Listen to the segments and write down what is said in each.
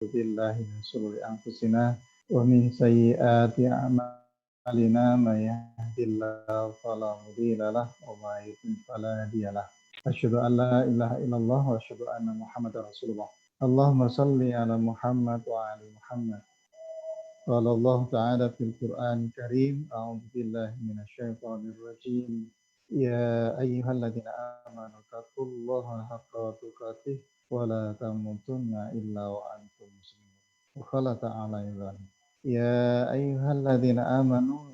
billahi min syururi anfusina wa min sayyiati a'malina may yahdihillahu fala mudilla lahu wa may yudlil fala hadiya lahu. Asyhadu an la ilaha illallah wa asyhadu anna Muhammadar Rasulullah. Allahumma shalli ala Muhammad wa ali Muhammad. Qala Allah Ta'ala fil Qur'an Karim, a'udzu billahi minasyaitonir rajim. Ya ayyuhalladzina amanu taqullaha haqqa tuqatih wa la tamutunna illa wa antum muslimun. Wa qala ta'ala ya ayyuhalladzina amanu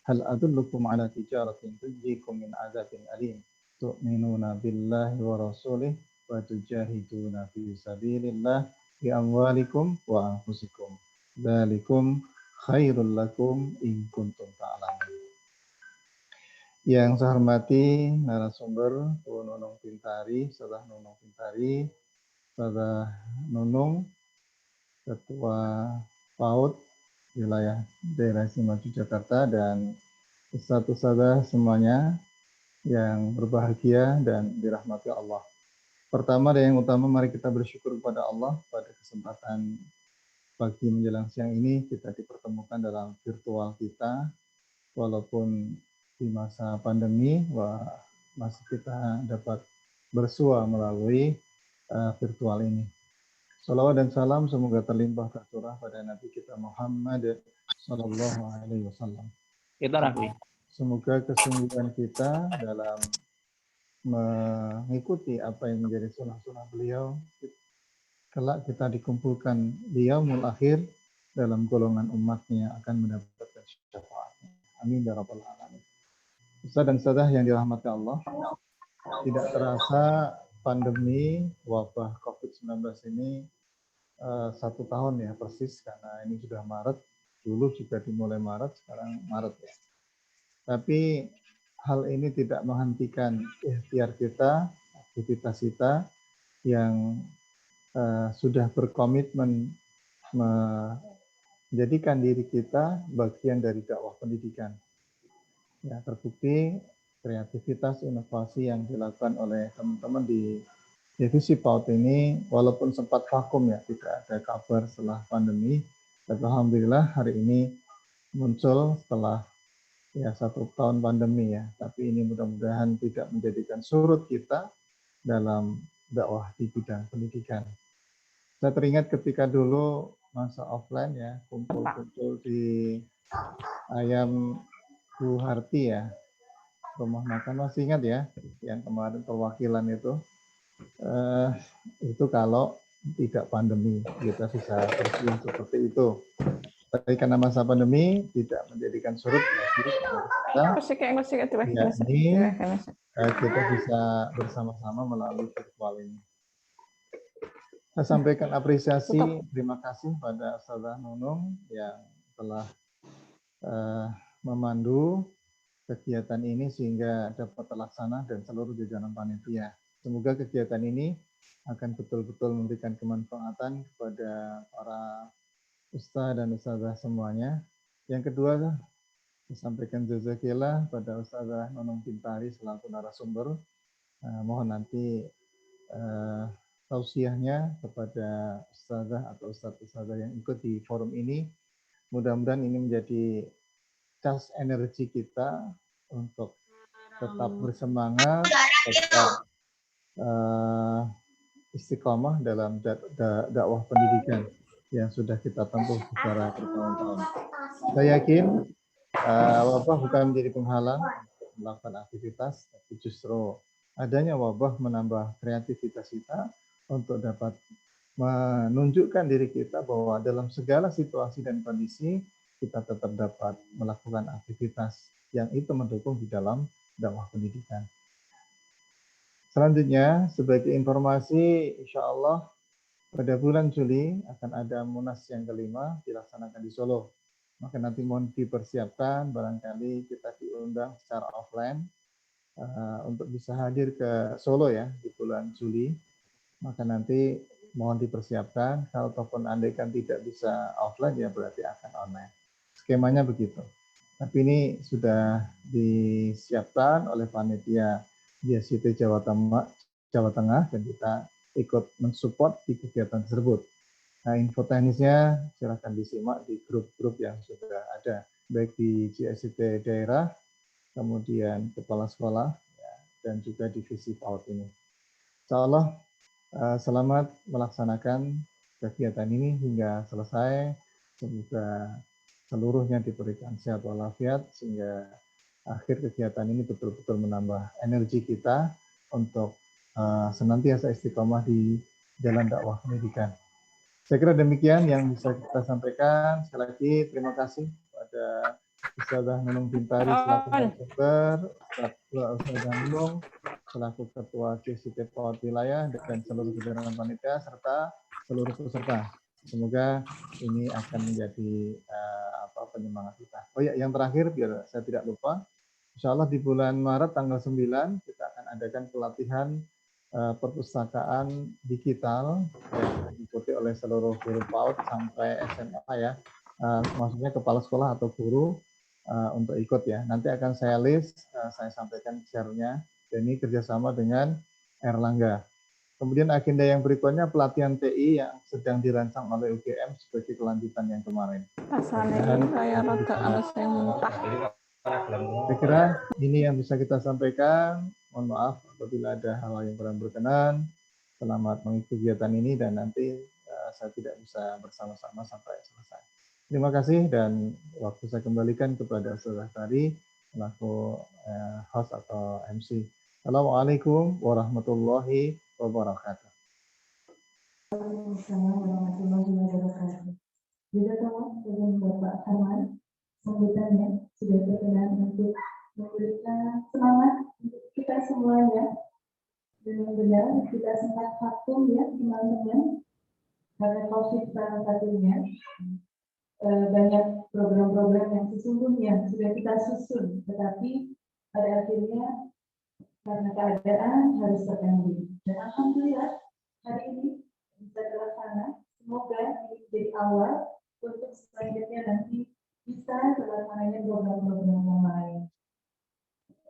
hal adullukum ala tijaratin tunjikum min adzabin alim tu'minuna billahi wa rasulih wa tujahiduna fi sabilillah bi amwalikum wa anfusikum. Dzalikum khairul lakum in kuntum ta'lamun. Yang saya hormati narasumber Bu Nunung Pintari, Saudara Nunung Pintari, Saudara Nunung, Ketua PAUD wilayah daerah Istimewa Yogyakarta, dan ustadz-ustadzah semuanya yang berbahagia dan dirahmati Allah. Pertama dan yang utama, mari kita bersyukur kepada Allah pada kesempatan pagi menjelang siang ini kita dipertemukan dalam virtual kita, walaupun di masa pandemi masih kita dapat bersua melalui virtual ini. Salawat dan salam semoga terlimpah tercurah pada Nabi kita Muhammad Sallallahu Alaihi Wasallam. Semoga kesungguhan kita dalam mengikuti apa yang menjadi sunnah-sunnah beliau, kelak kita dikumpulkan di yaumul akhir dalam golongan umatnya akan mendapatkan syafaatnya. Amin ya rabbal alamin. Ustaz dan ustazah yang dirahmati Allah, tidak terasa pandemi wabah COVID-19 ini 1 tahun ya persis, karena ini sudah Maret, dulu juga dimulai Maret, sekarang Maret ya. Tapi hal ini tidak menghentikan ikhtiar kita, aktivitas kita yang sudah berkomitmen menjadikan diri kita bagian dari dakwah pendidikan. Ya, terbukti kreativitas inovasi yang dilakukan oleh teman-teman di divisi PAUD ini, walaupun sempat vakum ya, tidak ada kabar setelah pandemi, tapi alhamdulillah hari ini muncul setelah ya 1 tahun pandemi ya. Tapi ini mudah-mudahan tidak menjadikan surut kita dalam dakwah di bidang pendidikan. Saya teringat ketika dulu masa offline ya, kumpul-kumpul di Ayam Bu Harti ya, rumah makan, masih ingat ya, yang kemarin perwakilan itu kalau tidak pandemi kita bisa bersiul seperti itu. Tapi karena masa pandemi tidak menjadikan surut kita bisa bersama-sama melalui virtual ini. Saya sampaikan apresiasi, terima kasih pada Saudara Nunung yang telah memandu kegiatan ini sehingga dapat terlaksana dan seluruh jajaran panitia. Semoga kegiatan ini akan betul-betul memberikan kemanfaatan kepada para ustaz dan ustazah semuanya. Yang kedua, saya sampaikan jazakillah pada Ustazah Nunung Pintari selaku narasumber. Mohon nanti tausiahnya kepada ustazah atau ustazah yang ikut di forum ini. Mudah-mudahan ini menjadi cas energi kita untuk tetap bersemangat, tetap istiqomah dalam dakwah pendidikan yang sudah kita tempuh secara bertahun-tahun. Saya yakin wabah bukan menjadi penghalang untuk melakukan aktivitas, tapi justru adanya wabah menambah kreativitas kita untuk dapat menunjukkan diri kita bahwa dalam segala situasi dan kondisi kita tetap dapat melakukan aktivitas yang itu mendukung di dalam dakwah pendidikan. Selanjutnya, sebagai informasi, insya Allah pada bulan Juli akan ada Munas yang kelima dilaksanakan di Solo. Maka nanti mohon dipersiapkan, barangkali kita diundang secara offline untuk bisa hadir ke Solo ya di bulan Juli. Maka nanti mohon dipersiapkan, kalau telepon andaikan tidak bisa offline ya berarti akan online. Skemanya begitu. Tapi ini sudah disiapkan oleh panitia JCT Jawa Tengah dan kita ikut mensupport di kegiatan tersebut. Nah, info teknisnya silakan disimak di grup-grup yang sudah ada, baik di GSIT daerah, kemudian kepala sekolah, ya, dan juga divisi PAUD ini. Insya Allah, selamat melaksanakan kegiatan ini hingga selesai. Semoga seluruhnya diberikan sehat walafiat, sehingga akhir kegiatan ini betul-betul menambah energi kita untuk senantiasa istiqomah di jalan dakwah pendidikan. Saya kira demikian yang bisa kita sampaikan. Sekali lagi terima kasih kepada Ustazah Nunung Bintari selaku narasumber, Ustazah Nunung selaku Ketua GSIT PAUD Wilayah dan seluruh jajaran panitia serta seluruh peserta. Semoga ini akan menjadi penyemangat kita. Oh ya, yang terakhir biar saya tidak lupa, insya Allah di bulan Maret tanggal 9 kita akan adakan pelatihan perpustakaan digital yang diikuti oleh seluruh guru PAUD sampai SMA ya, maksudnya kepala sekolah atau guru untuk ikut ya. Nanti akan saya list, saya sampaikan share-nya. Dan ini kerjasama dengan Erlangga. Kemudian agenda yang berikutnya pelatihan TI yang sedang dirancang oleh UGM sebagai kelanjutan yang kemarin. Dan saya kira ini yang bisa kita sampaikan. Mohon maaf apabila ada hal yang kurang berkenan. Selamat mengikuti kegiatan ini dan nanti saya tidak bisa bersama-sama sampai selesai. Terima kasih dan waktu saya kembalikan kepada Saudara Tari selaku host atau MC. Assalamualaikum warahmatullahi wabarakatuh. Waalaikumsalam warahmatullahi wabarakatuh. Juga kawan dengan Bapak Harman, sambutannya sudah berkenan untuk memberikan semangat untuk kita semuanya. Benar-benar kita sempat vakum ya teman-teman, karena COVID salah satunya. Banyak program-program yang sesungguhnya sudah kita susun, tetapi pada akhirnya karena keadaan harus terhenti. Dan alhamdulillah hari ini bisa terlaksana. Semoga ini menjadi awal untuk selanjutnya nanti bisa terlaksananya program-program yang lain.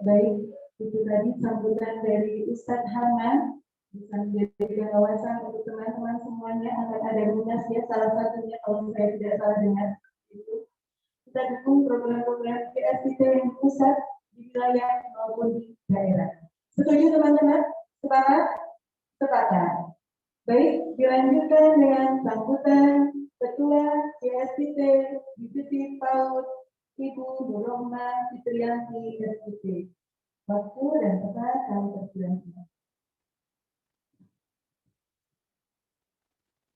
Baik, itu tadi sambutan dari Ustadz Harman, bisa menjadi wawasan untuk teman-teman semuanya. Akan ada munas ya, salah satunya kalau saya tidak salah dengar itu. Kita dukung program-program GSIT yang pusat di wilayah maupun di daerah. Setuju teman-teman? Sepakat? Sepakat. Baik, dilanjutkan dengan sambutan Ketua GSIT Divisi PAUD Ibu Nurrohmah Fitriyanti SPT. Waktu dan tempat kami persilakan.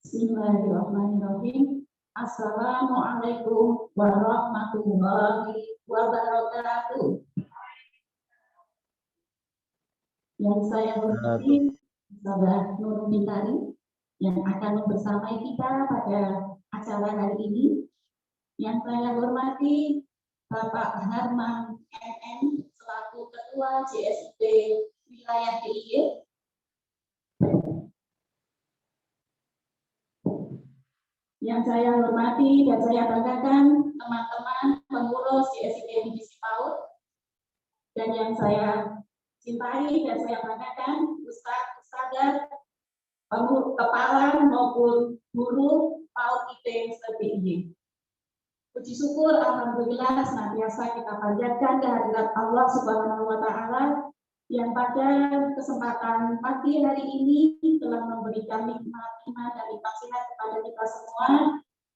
Bismillahirrahmanirrahim. Assalamualaikum warahmatullahi wabarakatuh. Yang saya hormati Saudara Nunung Bintari yang akan membersamai kita pada acara hari ini. Yang saya hormati Bapak Harman MN selaku Ketua GSIT Wilayah DIY. Yang saya hormati dan saya banggakan teman-teman pengurus GSIT Divisi PAUD, dan yang saya cintai dan saya banggakan Ustadzah, kepala maupun guru PAUD IT SPIY. Puji syukur alhamdulillah senantiasa kita panjatkan kehadirat Allah Subhanahu wa taala yang pada kesempatan pagi hari ini telah memberikan nikmat iman dan nasihat kepada kita semua,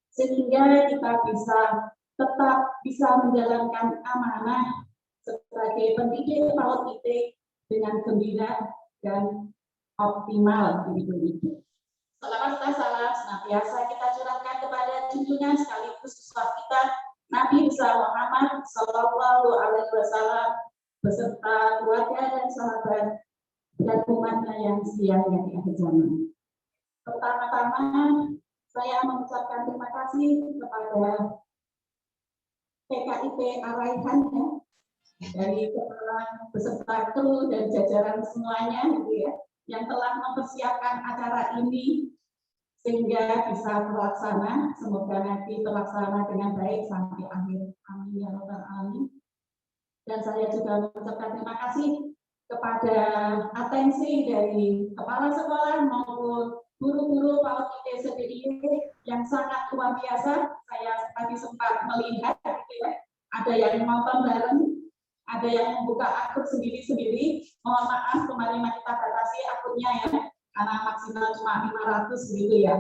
sehingga kita tetap bisa menjalankan amanah sebagai pendidik PAUD IT dengan gembira dan optimal begitu. Salawat dan salam senantiasa kita curahkan kepada junjungan sekaligus uswah kita Nabi besar Muhammad Sallallahu Alaihi Wasallam beserta keluarga dan sahabat dan umatnya yang setia di akhir zaman. Pertama-tama saya mengucapkan terima kasih kepada PKIP Araihan ya, dari kepala beserta kru dan jajaran semuanya gitu ya, yang telah mempersiapkan acara ini sehingga bisa terlaksana. Semoga nanti terlaksana dengan baik sampai akhir. Amin ya rabbal alamin. Dan saya juga mengucapkan terima kasih kepada atensi dari kepala sekolah maupun guru-guru PAUD IP SPDIU yang sangat luar biasa. Saya tadi sempat melihat gitu ya, ada yang nonton bareng, ada yang membuka akun sendiri-sendiri. Mohon maaf kemarin kita batasi akunnya ya, karena maksimal cuma 500 gitu ya.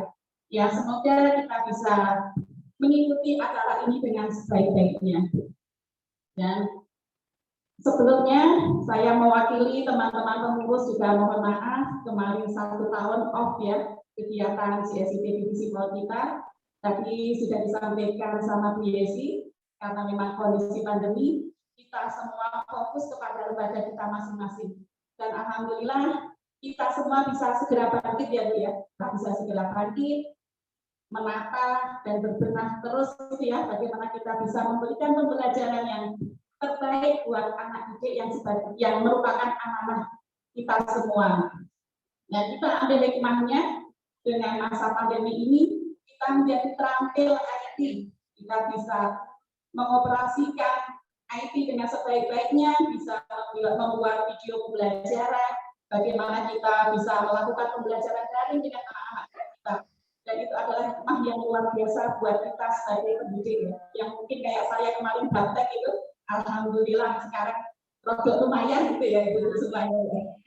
Ya semoga kita bisa mengikuti acara ini dengan sebaik-baiknya. Dan sebelumnya saya mewakili teman-teman pengurus juga mohon maaf kemarin 1 tahun off ya kegiatan CSIP divisi PAUD kita. Tadi sudah disampaikan sama Bu Yesi, karena memang kondisi pandemi kita semua fokus kepada lembaga kita masing-masing. Dan alhamdulillah kita semua bisa segera bangkit ya Bu ya, kita bisa segera bangkit, menata dan berbenah terus gitu ya, bagaimana kita bisa memberikan pembelajaran yang terbaik buat anak didik yang merupakan amanah kita semua. Nah, kita ambil hikmahnya dengan masa pandemi ini, kita menjadi terampil IT. Kita bisa mengoperasikan IT dengan sebaik-baiknya, bisa membuat video pembelajaran, bagaimana kita bisa melakukan pembelajaran daring dengan anak-anak kita. Dan itu adalah hikmah yang luar biasa buat kita sebagai pendidik ya. Yang mungkin kayak saya kemarin praktek itu, alhamdulillah sekarang produk lumayan gitu ya itu semuanya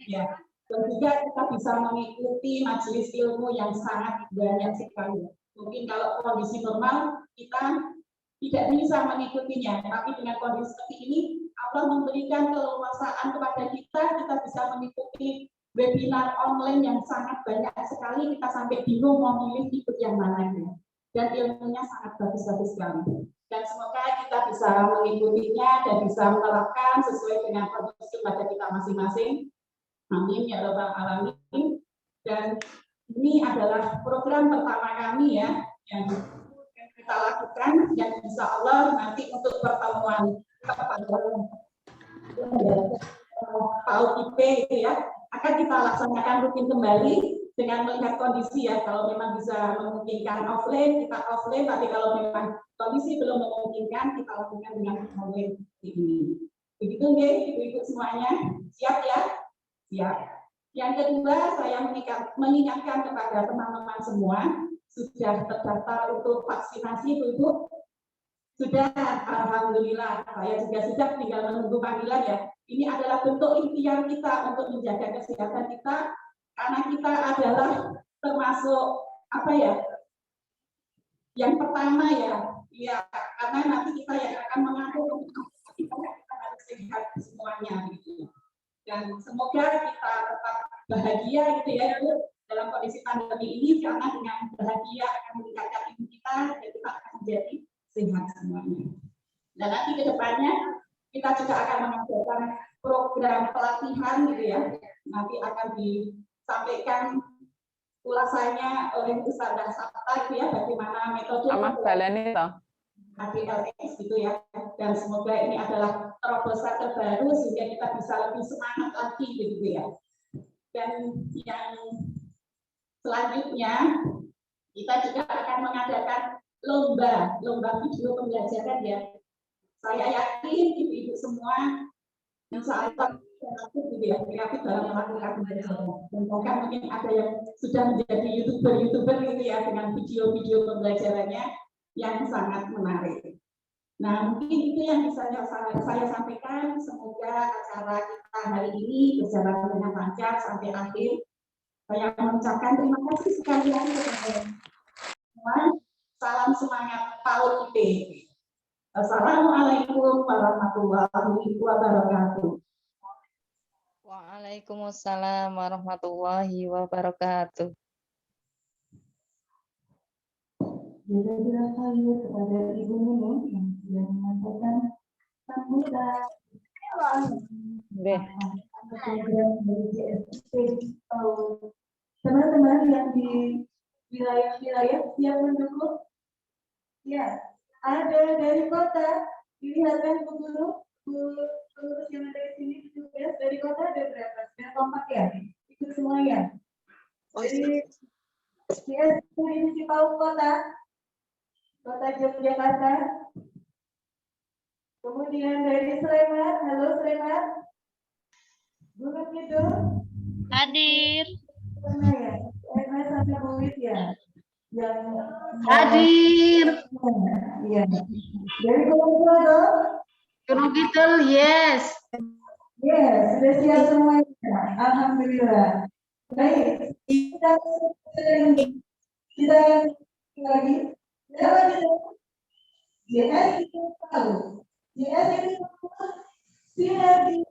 ya. Dan juga kita bisa mengikuti majelis ilmu yang sangat banyak sekali. Mungkin kalau kondisi normal kita tidak bisa mengikutinya, tapi dengan kondisi seperti ini Allah memberikan keleluasaan kepada kita bisa mengikuti webinar online yang sangat banyak sekali, kita sampai bingung mau milih ikut yang mana ya. Dan ilmunya sangat bagus-bagus sekali. Dan semoga kita bisa mengikutinya dan bisa menerapkan sesuai dengan kondisi pada kita masing-masing. Amin ya rabbal alamin. Dan ini adalah program pertama kami ya yang kita lakukan, dan insya Allah nanti untuk pertemuan PAUD IP itu ya akan kita laksanakan rutin kembali dengan melihat kondisi ya. Kalau memang bisa memungkinkan offline, kita offline, tapi kalau memang kondisi belum memungkinkan, kita lakukan dengan online ini. Begitu nggih, ibu-ibu semuanya, siap ya? Siap. Yang kedua, saya mengingatkan kepada teman-teman semua, sudah terdaftar untuk vaksinasi ibu-ibu? Sudah, alhamdulillah. Saya juga sudah tinggal menunggu panggilan ya. Ini adalah bentuk ikhtiar kita untuk menjaga kesehatan kita, karena kita adalah termasuk apa ya? Yang pertama ya, karena nanti kita yang akan mengatur kita harus sehat semuanya gitu. Dan semoga kita tetap bahagia gitu ya dalam kondisi pandemi ini, karena dengan bahagia akan meningkatkan imun kita dan kita akan menjadi sehat semuanya. Dan nanti ke depannya kita juga akan mengadakan program pelatihan gitu ya. Nanti akan disampaikan ulasannya oleh Ustazah Sabta gitu ya, bagaimana metode ADLS gitu ya. Dan semoga ini adalah terobosan terbaru sehingga kita bisa lebih semangat lagi gitu ya. Dan yang selanjutnya kita juga akan mengadakan lomba video pembelajaran ya. Saya yakin ibu-ibu semua insya Allah kreatif gitu ya, kreatif dalam melakukan pembelajaran. Dan bahkan mungkin ada yang sudah menjadi youtuber gitu ya dengan video-video pembelajarannya yang sangat menarik. Nah mungkin itu yang bisa saya sampaikan. Semoga acara kita hari ini berjalan dengan lancar sampai akhir. Saya mengucapkan terima kasih sekali lagi kepada semua. Salam semangat PAUD IP. Assalamualaikum warahmatullahi wabarakatuh. Waalaikumsalam warahmatullahi wabarakatuh. Jazakallah khair kepada Ibu Nunung yang sudah menyampaikan sambutan. Program dari CSIP. Teman-teman yang di wilayah-wilayah siap mendukung? Ya, ada dari kota. Dilihatkan Bu Guru, pengurus yang ada di sini tugas dari kota ada berapa? Sudah kompak ya? Ikut semua ya? Jadi divisi PAUD Kota Yogyakarta. Kemudian dari Sleman, halo Sleman. Gunung Kidul. Hadir. Mana ya? MS ada Buit ya, yang Hadir. Iya. Dari kelompok dong. Guru Kidul, yes. Yes, sudah siap semuanya. Alhamdulillah. Baik, kita lagi. JS itu tahu. JS itu sinergi.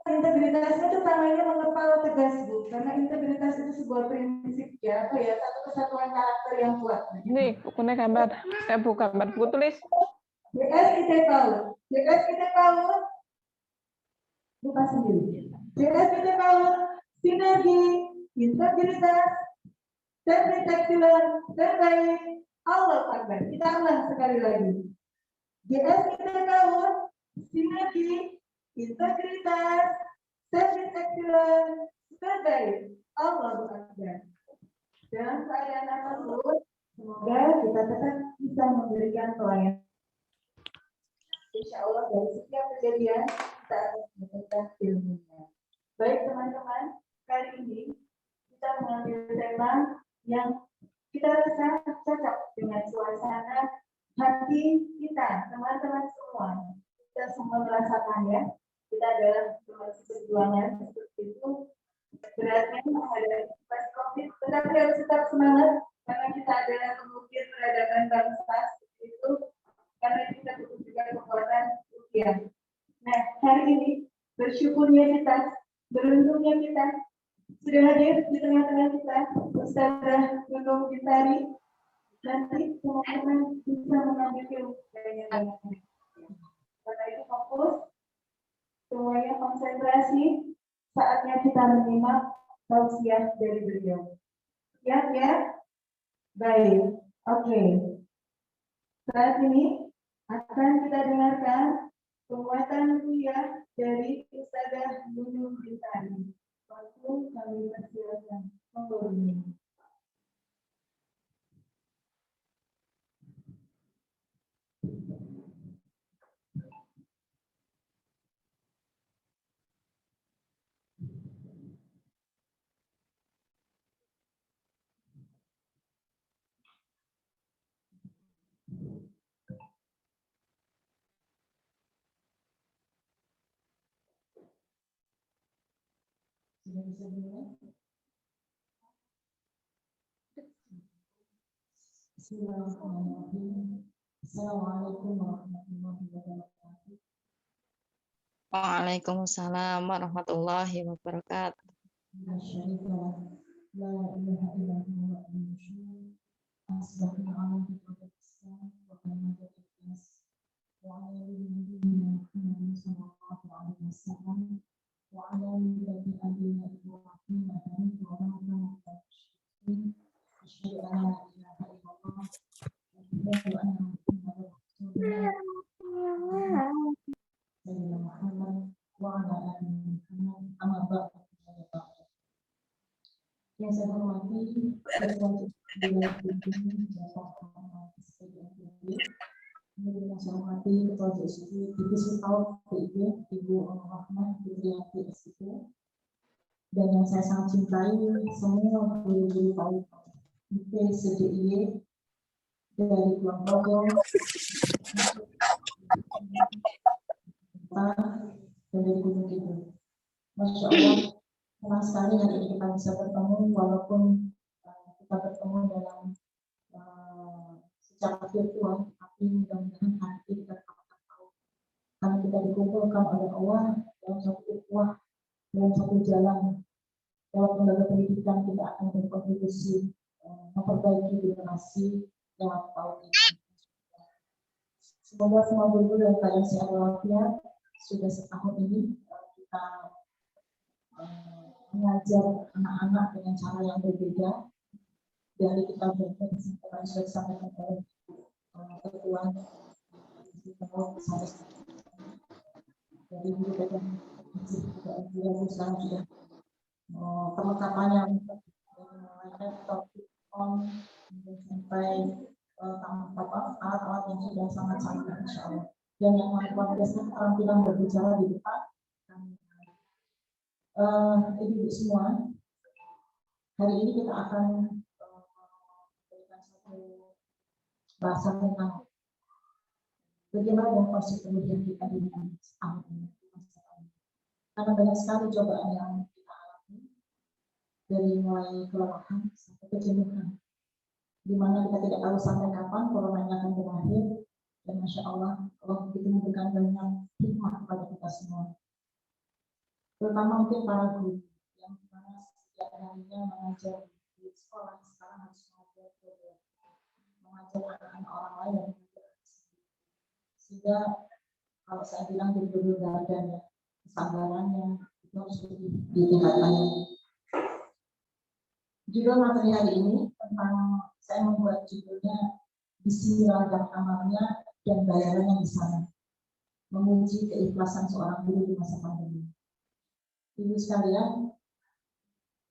Integritas itu namanya mengepal tegas, Bu. Karena integritas itu sebuah prinsip ya, apa ya, satu kesatuan karakter yang kuat. Ini punya gambar, saya buka gambar, Bu tulis. JS kita tahu. JS kita tahu. Buka sendiri. JS kita tahu. Sinergi, integritas, spektakuler, terbaik. Allah Akbar. Kita ulang sekali lagi. JS kita tahu. Sinergi, integritas, spektakuler, terbaik. Allah Akbar. Dalam keadaan apapun, semoga kita tetap bisa memberikan pelayanan. Insya Allah dari setiap kejadian kita akan mendapatkan ilmunya. Baik teman-teman, kali ini kita mengambil tema yang kita rasa cocok dengan suasana hati kita, teman-teman semua. Kita semua merasakan ya, kita adalah teman perjuangan seperti itu. Beratnya menghadapi COVID, tetapi harus tetap semangat karena kita adalah pengukir peradaban bangsa seperti itu. Karena kita butuh juga kekuatan rupiah. Nah, hari ini bersyukurnya kita, beruntungnya kita sudah hadir di tengah-tengah kita Ustazah Nunung Gintari. Nanti teman-teman bisa mengambil banyak-banyak. Karena itu fokus, semuanya konsentrasi, saatnya kita menyimak tausiah dari beliau. Siap ya? Baik, oke. Saat ini akan kita dengarkan penguatan rupiah dari Ustazah Nunung Gintari. Waktu kami persilakan mengurusi. Sudah bisa dengar? Bismillahirrahmanirrahim. Assalamualaikum warahmatullahi wabarakatuh. Waalaikumsalam warahmatullahi wabarakatuh. La ilaha illallah asbahna ala fitratil Islam wa qamatil nas wa ala Muhammadin sallallahu alaihi wasallam wa ala millati abina Ibrahim wa ala alihi asyhadu an la ilaha illallah wa asyhadu anna Muhammadan rasulullah sayyidina Muhammad wa ala alihi Muhammad amma ba'du. Yang saya hormati Ketua Dewan Pimpinan Bapak yang saya hormati Ketua JSU Divisi PAUD PIB Ibu Rahman Fitriati SIP, dan yang saya sangat cintai semua guru-guru PAUD IP CDIY dari kelompok dan dari Gunung Kidul. Masya Allah, senang sekali hari ini kita bisa bertemu walaupun kita bertemu dalam secara virtual, tapi mudah-mudahan hati kita tetap tahu karena kita dikumpulkan oleh Allah dalam satu ukhuwah, dalam satu jalan, dalam lembaga pendidikan kita akan berkontribusi memperbaiki generasi lewat PAUD ini. Semoga semua guru dan kalian sehat walafiat. Sudah setahun ini kita mengajar anak-anak dengan cara yang berbeda dari kita berbicara sudah disampaikan oleh ketua dari guru dan juga sekarang sudah perlengkapannya mulai topik on sampai alat-alat yang sudah sangat-sangat insya Allah, dan yang luar biasa keterampilan berbicara di depan. Ibu-ibu semua, Hari ini kita akan memberikan satu bahasa tentang bagaimana dengan konsep kemudian kita di dalam tahun ini. Karena banyak sekali cobaan yang kita alami, dari mulai kelelahan sampai kejenuhan, di mana kita tidak tahu sampai kapan corona ini akan berakhir. Dan Masya Allah, Allah begitu memberikan banyak hikmah kepada kita semua. Terutama mungkin para guru yang dimana setiap harinya mengajar di sekolah, sekarang harus mengajar anak-anak orang lain yang sehingga kalau saya bilang betul-betul dan ya kesabarannya itu harus ditingkatkan. Judul materi hari ini tentang saya membuat judulnya Bismillah dan amalnya dan bayarannya di sana, menguji keikhlasan seorang guru di masa pandemi. Ibu sekalian,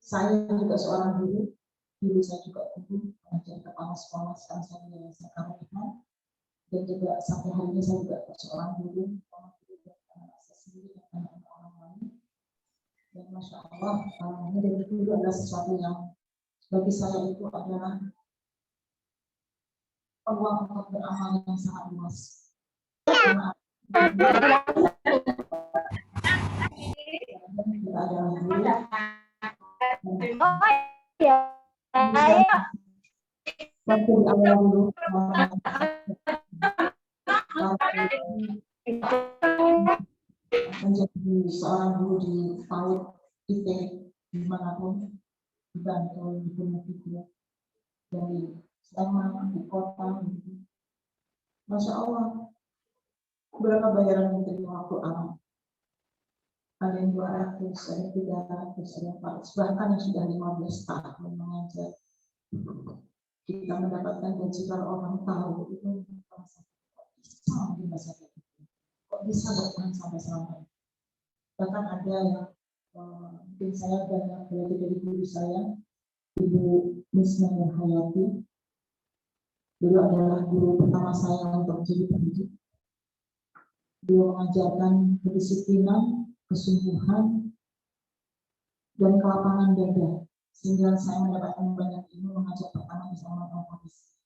saya juga seorang guru. Dulu saya juga guru, mengajar kepala sekolah, sekarang saya di Yayasan Karunia, dan juga sampai hari ini saya juga seorang guru, anak saya sendiri dan anak orang lain. Dan Masya Allah, menjadi guru adalah sesuatu yang bagi saya itu adalah peluang untuk beramal yang sangat luas. Kita adalah guru. Waktu di awal dulu menjadi seorang guru di PAUD IT dimanapun, di Bantul, di Gunung Kidul, dari Sleman, di kota, Masya Allah, berapa bayaran yang diterima waktu awal? Ada yang 200, ada yang 300, ada yang 400, bahkan yang sudah 15 tahun mengajar. Kita mendapatkan gaji kalau orang tahu itu bisa di masa itu. Kok bisa bertahan sampai selamanya? Bahkan ada yang mungkin saya banyak belajar dari guru saya, Ibu Misna Hayati. Beliau adalah guru pertama saya untuk jadi pendidik. Beliau mengajarkan kedisiplinan, kesungguhan, dan kelapangan dada, sehingga saya mendapatkan banyak ilmu mengajar pertama bersama Bapak Hafiz.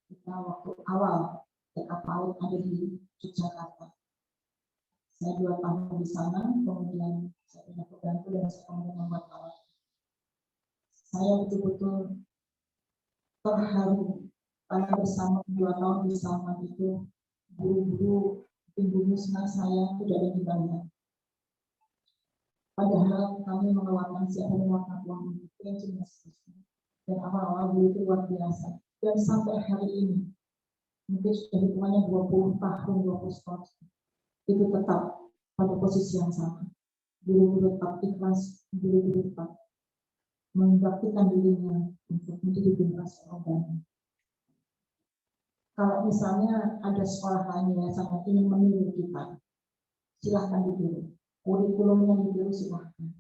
Kita waktu awal TK PAUD ada di Yogyakarta. Saya 2 tahun di sana, kemudian saya pindah ke Bantul dan saya kemudian membuat awal. Saya betul-betul terharu karena bersama 2 tahun di sana itu guru-guru Ibu Musna saya tidak ada dibayar. Padahal kami mengeluarkan siapa mengeluarkan uang itu yang jelas. Dan awal-awal dulu itu luar biasa. Dan sampai hari ini, mungkin sudah hitungannya 20 tahun, 20 tahun, itu tetap pada posisi yang sama. Guru-guru tetap ikhlas, guru-guru tetap membaktikan dirinya untuk menjadi generasi orang. Kalau misalnya ada sekolah lain yang sangat ingin meniru kita, silahkan ditiru. Kurikulumnya ditiru silahkan.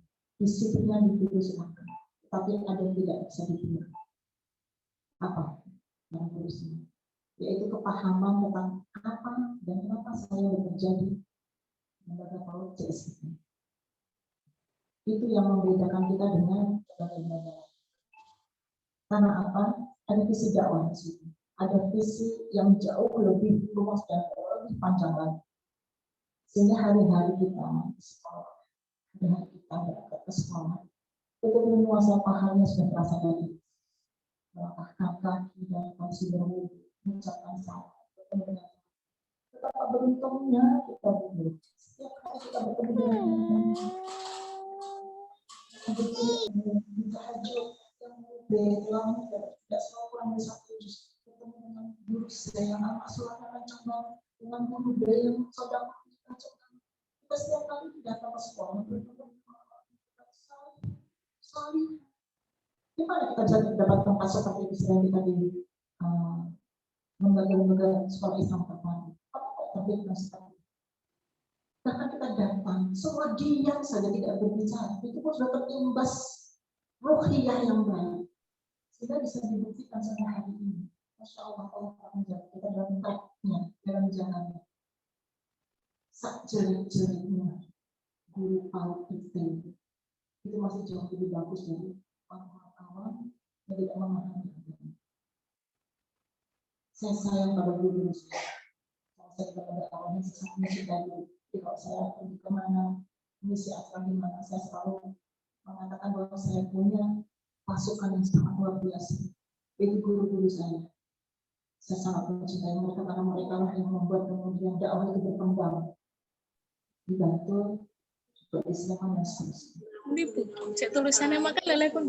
Disiplinnya ditiru silahkan. Tapi ada yang tidak bisa ditiru. Apa yang harusnya? Yaitu kepahaman tentang apa dan kenapa saya bekerja di lembaga PAUD CSIP. Itu yang membedakan kita dengan lembaga-lembaga. Karena apa? Ada visi dakwah di situ. Ada visi yang jauh lebih luas dan lebih panjang lagi. Sehingga hari-hari kita di sekolah, hari-hari kita berangkat ke sekolah, itu menguasai pahamnya sudah terasa dari melangkahkan kaki dan masih berwudu, mengucapkan salam, bertemu dengan betapa beruntungnya kita dulu. Setiap kali kita bertemu dengan tahajud yang belang tidak selalu kurang dari 1 juz. Ketemu dengan guru saya yang amat suratnya kencang banget, dengan guru saya yang sedang kita setiap kali datang ke sekolah bertemu salih. Gimana kita bisa dapat tempat seperti itu selain kita di lembaga-lembaga sekolah Islam terpadu? Tapi bahkan kita datang, semua diam saja tidak berbicara, itu pun sudah terimbas rohiyah yang baik, sehingga bisa dibuktikan sampai hari ini. Masya Allah, Allah menjaga kita dalam tempatnya, dalam jalannya. Sak jerit-jeritnya guru PAUD itu masih jauh lebih bagus dari orang-orang yang tidak memahami agama. Saya sayang pada guru saya. Kalau saya tidak ada awalnya, saya sangat mencintai guru. Jadi kalau saya pergi kemana, misi apa di mana, saya selalu mengatakan bahwa saya punya pasukan yang sangat luar biasa. Itu guru-guru saya. Saya sangat mencintai mereka karena mereka lah yang membuat kemudian dakwah itu berkembang. Dibantu Islam dan seterusnya. Cek tulisannya makan lele pun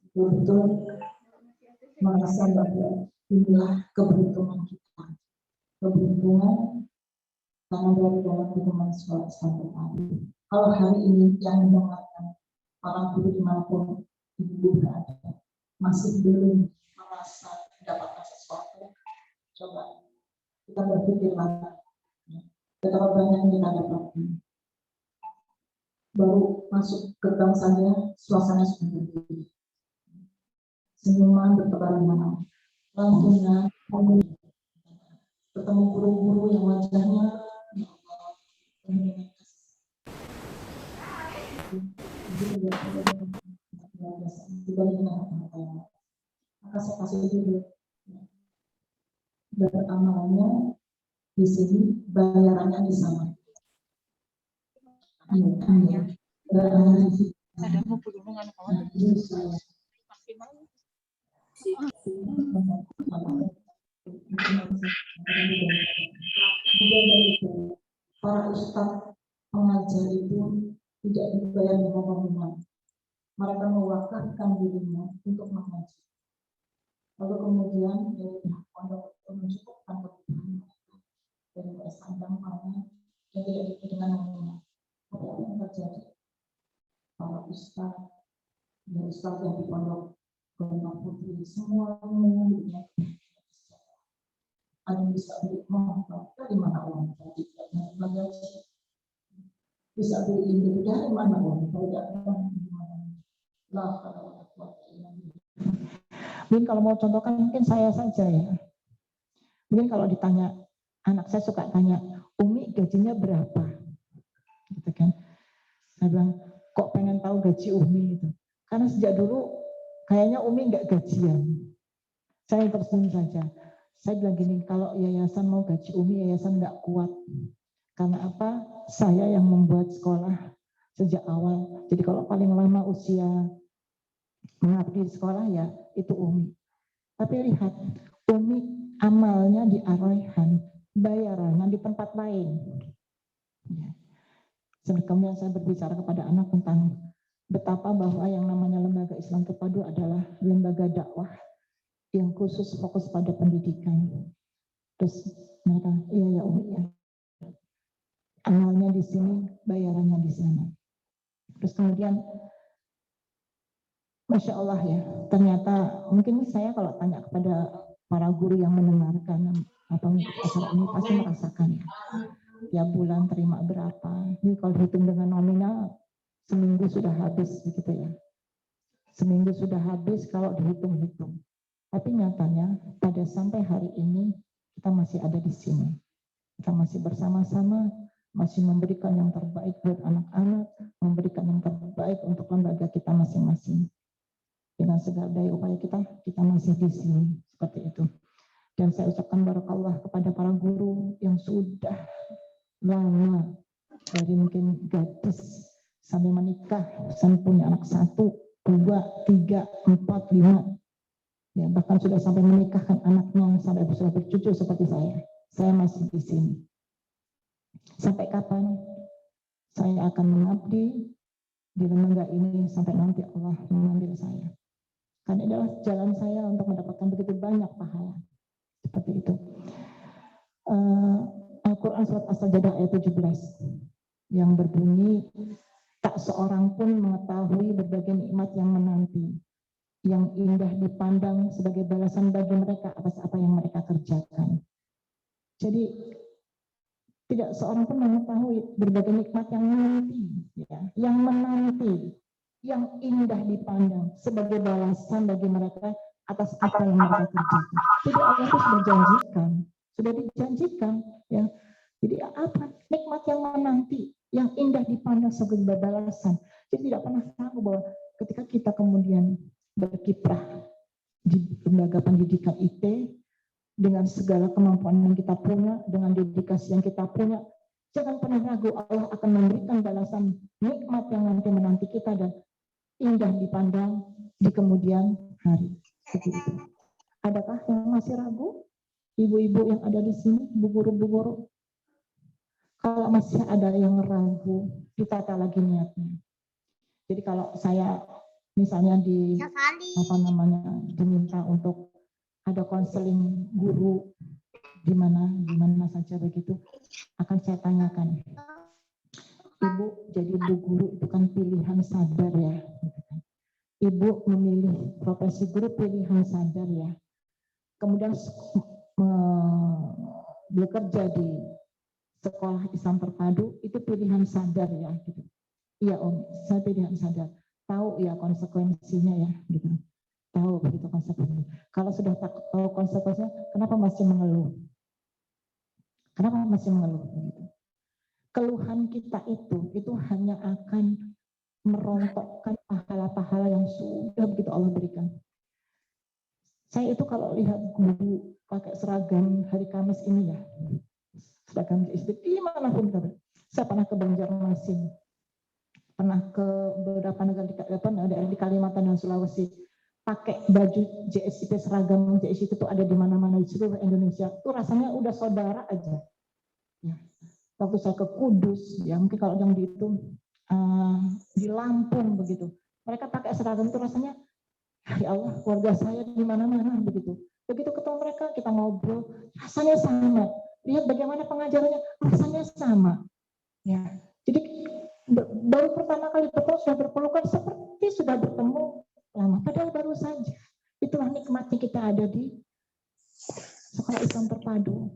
Betul merasa bahwa inilah keberuntungan kita. Keberuntungan karena dari dalam dukungan sekolah Islam tadi. Kalau hari ini yang mendengarkan orang guru dimanapun ibu berada masih belum merasa mendapatkan sesuatu, coba kita berpikir lagi. Betapa banyak yang kita dapatkan. Baru masuk ke gang saja, suasana sudah berbeda. Senyuman bertebar di mana, lantunan, ketemu guru-guru yang wajahnya, ya Allah, maka saya kasih dulu beramalnya di sini, bayarannya di sana. Amin. ada mau hubungan kawan. Para ustaz pengajar itu tidak dibayar dengan nominal. Mereka mewakafkan dirinya untuk mengajar. Lalu kemudian dari pihak pondok mencukupkan kebutuhan mereka dari sandang pangan yang tidak dibayar dengan nominal. Apa yang terjadi? Para ustaz yang di pondok Pondok Putri semuanya ada yang bisa beli motor dari mana uang tadi bagaji bisa beli ini dari mana uang tidak lah kalau mungkin kalau mau contohkan mungkin saya saja ya, mungkin kalau ditanya anak saya suka tanya Umi gajinya berapa gitu kan, saya bilang kok pengen tahu gaji Umi itu karena sejak dulu kayaknya Umi nggak gajian. Saya tersenyum saja. Saya bilang gini, kalau yayasan mau gaji Umi, yayasan nggak kuat. Karena apa? Saya yang membuat sekolah sejak awal. Jadi kalau paling lama usia mengabdi di sekolah ya itu Umi. Tapi lihat, Umi amalnya di Ar-Rayhan, bayarannya di tempat lain. Ya. Kemudian saya berbicara kepada anak tentang betapa bahwa yang namanya lembaga Islam Terpadu adalah lembaga dakwah yang khusus fokus pada pendidikan. Terus mereka, iya ya Umi ya. Amalnya di sini, bayarannya di sana. Terus kemudian, Masya Allah ya, ternyata mungkin saya kalau tanya kepada para guru yang mendengarkan atau acara ini pasti merasakan ya. Tiap bulan terima berapa. Ini kalau dihitung dengan nominal, seminggu sudah habis begitu ya. Seminggu sudah habis kalau dihitung-hitung. Tapi nyatanya pada sampai hari ini kita masih ada di sini. Kita masih bersama-sama, masih memberikan yang terbaik buat anak-anak, memberikan yang terbaik untuk lembaga kita masing-masing. Dengan segala daya upaya kita masih di sini seperti itu. Dan saya ucapkan barakallah kepada para guru yang sudah lama dari mungkin gadis sampai menikah, sampai punya anak 1, 2, 3, 4, 5. Ya, bahkan sudah sampai menikahkan anaknya, sampai sudah bercucu seperti saya. Saya masih di sini. Sampai kapan saya akan mengabdi di lembaga ini sampai nanti Allah mengambil saya. Karena adalah jalan saya untuk mendapatkan begitu banyak pahala. Seperti itu. Al-Quran surat As-Sajdah ayat 17 yang berbunyi, tak seorang pun mengetahui berbagai nikmat yang menanti, yang indah dipandang sebagai balasan bagi mereka atas apa yang mereka kerjakan. Jadi tidak seorang pun mengetahui berbagai nikmat yang menanti, ya, yang indah dipandang sebagai balasan bagi mereka atas apa yang mereka kerjakan. Jadi Allah itu sudah dijanjikan, ya. Jadi apa nikmat yang menanti, yang indah dipandang sebagai balasan. Jadi tidak pernah tahu bahwa ketika kita kemudian berkiprah di lembaga pendidikan IT dengan segala kemampuan yang kita punya, dengan dedikasi yang kita punya. Jangan pernah ragu, Allah akan memberikan balasan nikmat yang nanti menanti kita dan indah dipandang di kemudian hari. Begitu. Adakah yang masih ragu? Ibu-ibu yang ada di sini, bu guru. Kalau masih ada yang ragu, ditata lagi niatnya. Jadi kalau saya misalnya diminta untuk ada konseling guru di mana saja begitu, akan saya tanyakan. Ibu jadi bu guru itu kan pilihan sadar ya. Ibu memilih profesi guru pilihan sadar ya. Kemudian bekerja di sekolah Islam terpadu itu pilihan sadar ya. Gitu. Iya Om, saya pilihan sadar. Tahu ya konsekuensinya ya. Gitu. Tahu begitu konsekuensinya. Kalau sudah tahu konsekuensinya, kenapa masih mengeluh? Kenapa masih mengeluh? Begitu. Keluhan kita itu hanya akan merontokkan pahala-pahala yang sudah begitu Allah berikan. Saya itu kalau lihat guru pakai seragam hari Kamis ini ya, seragam istri dimanapun. Saya pernah ke Banjarmasin, pernah ke beberapa negara di Kalimantan dan Sulawesi, pakai baju JSIP, seragam JSIP itu ada di mana-mana di seluruh Indonesia. Itu rasanya udah saudara aja. Ya. Waktu saya ke Kudus, ya mungkin kalau yang dihitung di Lampung begitu, mereka pakai seragam itu rasanya, ya Allah, keluarga saya di mana-mana begitu. Begitu ketemu mereka, kita ngobrol, rasanya sama. Lihat bagaimana pengajarannya, rasanya sama. Ya, jadi baru pertama kali bertemu sudah berpelukan seperti sudah bertemu lama. Padahal baru saja. Itulah nikmatnya kita ada di sekolah Islam terpadu.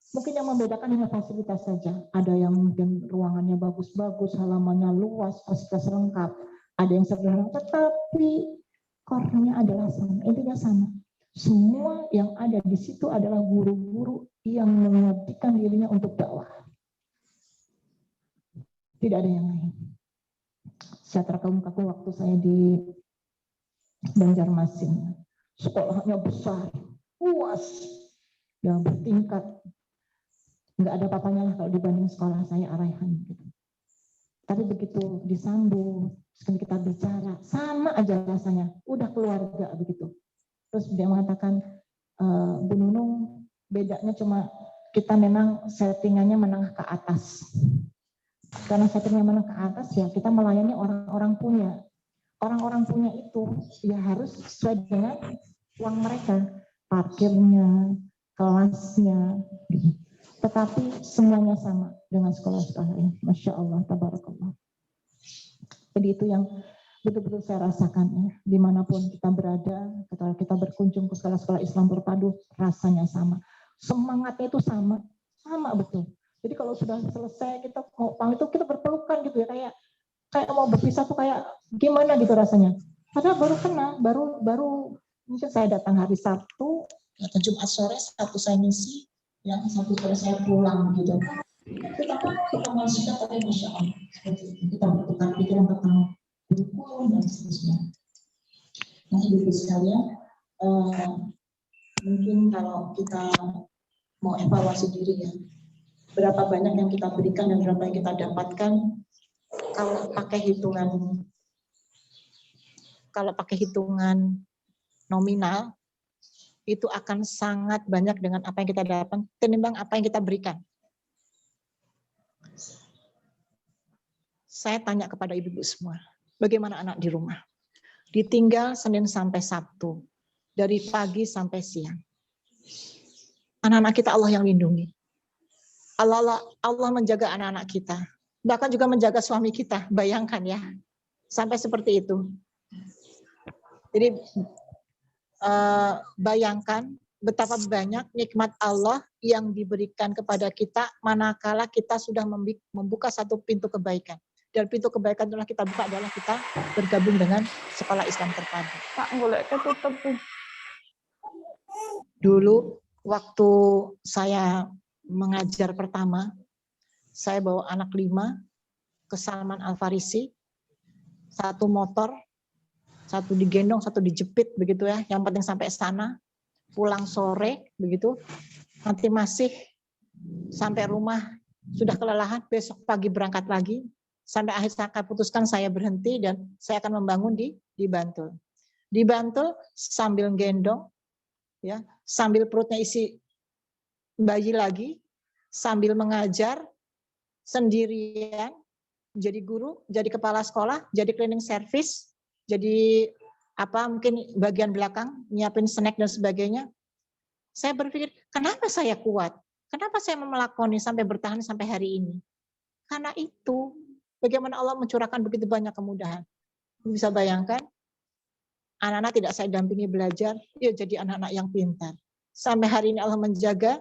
Mungkin yang membedakan hanya fasilitas saja. Ada yang mungkin ruangannya bagus-bagus, halamannya luas, fasilitas lengkap. Ada yang sederhana, tetapi core-nya adalah sama. Intinya sama. Semua yang ada di situ adalah guru-guru yang mengabdikan dirinya untuk dakwah. Tidak ada yang lain. Saya terkagum-kagum waktu saya di Banjarmasin. Sekolahnya besar, luas, yang bertingkat. Nggak ada papanya lah kalau dibanding sekolah saya Araihan. Gitu. Tapi begitu disambung, kita bicara, sama aja rasanya, udah keluarga begitu. Terus dia mengatakan, Bu Nunung, bedanya cuma kita memang settingannya menengah ke atas. Karena settingnya menengah ke atas ya kita melayani orang-orang punya. Orang-orang punya itu ya harus sesuai dengan uang mereka, parkirnya, kelasnya, gitu. Tetapi semuanya sama dengan sekolah-sekolah ini. Masya Allah, tabarakallah. Jadi itu yang betul-betul saya rasakan ya. Dimanapun kita berada, ketika kita berkunjung ke sekolah-sekolah Islam terpadu, rasanya sama. Semangatnya itu sama betul. Jadi kalau sudah selesai kita mau pamit itu kita berpelukan gitu ya, kayak mau berpisah tuh kayak gimana gitu rasanya. Padahal baru kenal, baru mungkin saya datang hari Sabtu, atau Jumat sore, Sabtu saya misi, yang Sabtu sore saya pulang gitu. Kita masih kata Masya Allah, seperti itu. Kita bertukar pikiran tentang dukung dan seterusnya. Nah ibu sekalian, mungkin kalau kita mau evaluasi diri ya, berapa banyak yang kita berikan dan berapa yang kita dapatkan. Kalau pakai hitungan nominal itu akan sangat banyak dengan apa yang kita dapatkan ketimbang apa yang kita berikan. Saya tanya kepada ibu-ibu semua, bagaimana anak di rumah? Ditinggal Senin sampai Sabtu, dari pagi sampai siang. Anak-anak kita Allah yang lindungi. Allah menjaga anak-anak kita. Bahkan juga menjaga suami kita, bayangkan ya. Sampai seperti itu. Jadi bayangkan betapa banyak nikmat Allah yang diberikan kepada kita manakala kita sudah membuka satu pintu kebaikan. Dan pintu kebaikan itulah kita buka adalah kita bergabung dengan sekolah Islam terpadu. Pak, boleh ketutup. Dulu waktu saya mengajar pertama, saya bawa anak 5 ke Salman Al Farisi, 1 motor, Satu digendong, satu dijepit begitu ya. Yang penting sampai sana, pulang sore begitu. Nanti masih sampai rumah sudah kelelahan, besok pagi berangkat lagi. Sampai akhir saya putuskan saya berhenti dan saya akan membangun di Bantul. Di Bantul sambil gendong, ya, sambil perutnya isi bayi lagi, sambil mengajar sendirian, jadi guru, jadi kepala sekolah, jadi cleaning service, jadi mungkin bagian belakang, nyiapin snack dan sebagainya. Saya berpikir, kenapa saya kuat? Kenapa saya melakoni sampai bertahan sampai hari ini? Karena itu, bagaimana Allah mencurahkan begitu banyak kemudahan. Bisa bayangkan, anak-anak tidak saya dampingi belajar, ya jadi anak-anak yang pintar. Sampai hari ini Allah menjaga,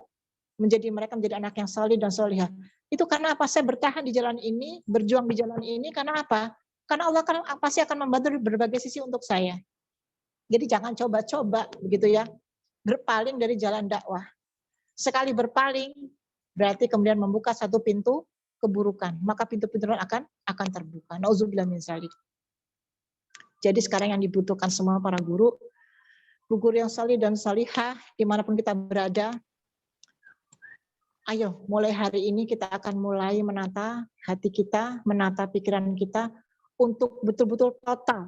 mereka menjadi anak yang salih dan solihah. Itu karena apa? Saya bertahan di jalan ini, berjuang di jalan ini, karena apa? Karena Allah pasti akan membantu di berbagai sisi untuk saya. Jadi jangan coba-coba, begitu ya, berpaling dari jalan dakwah. Sekali berpaling, berarti kemudian membuka satu pintu keburukan, maka pintu-pintu akan terbuka. Nauzubillah min dzalik. Jadi sekarang yang dibutuhkan semua para guru yang salih dan salihah, dimanapun kita berada, ayo mulai hari ini kita akan mulai menata hati kita, menata pikiran kita untuk betul-betul total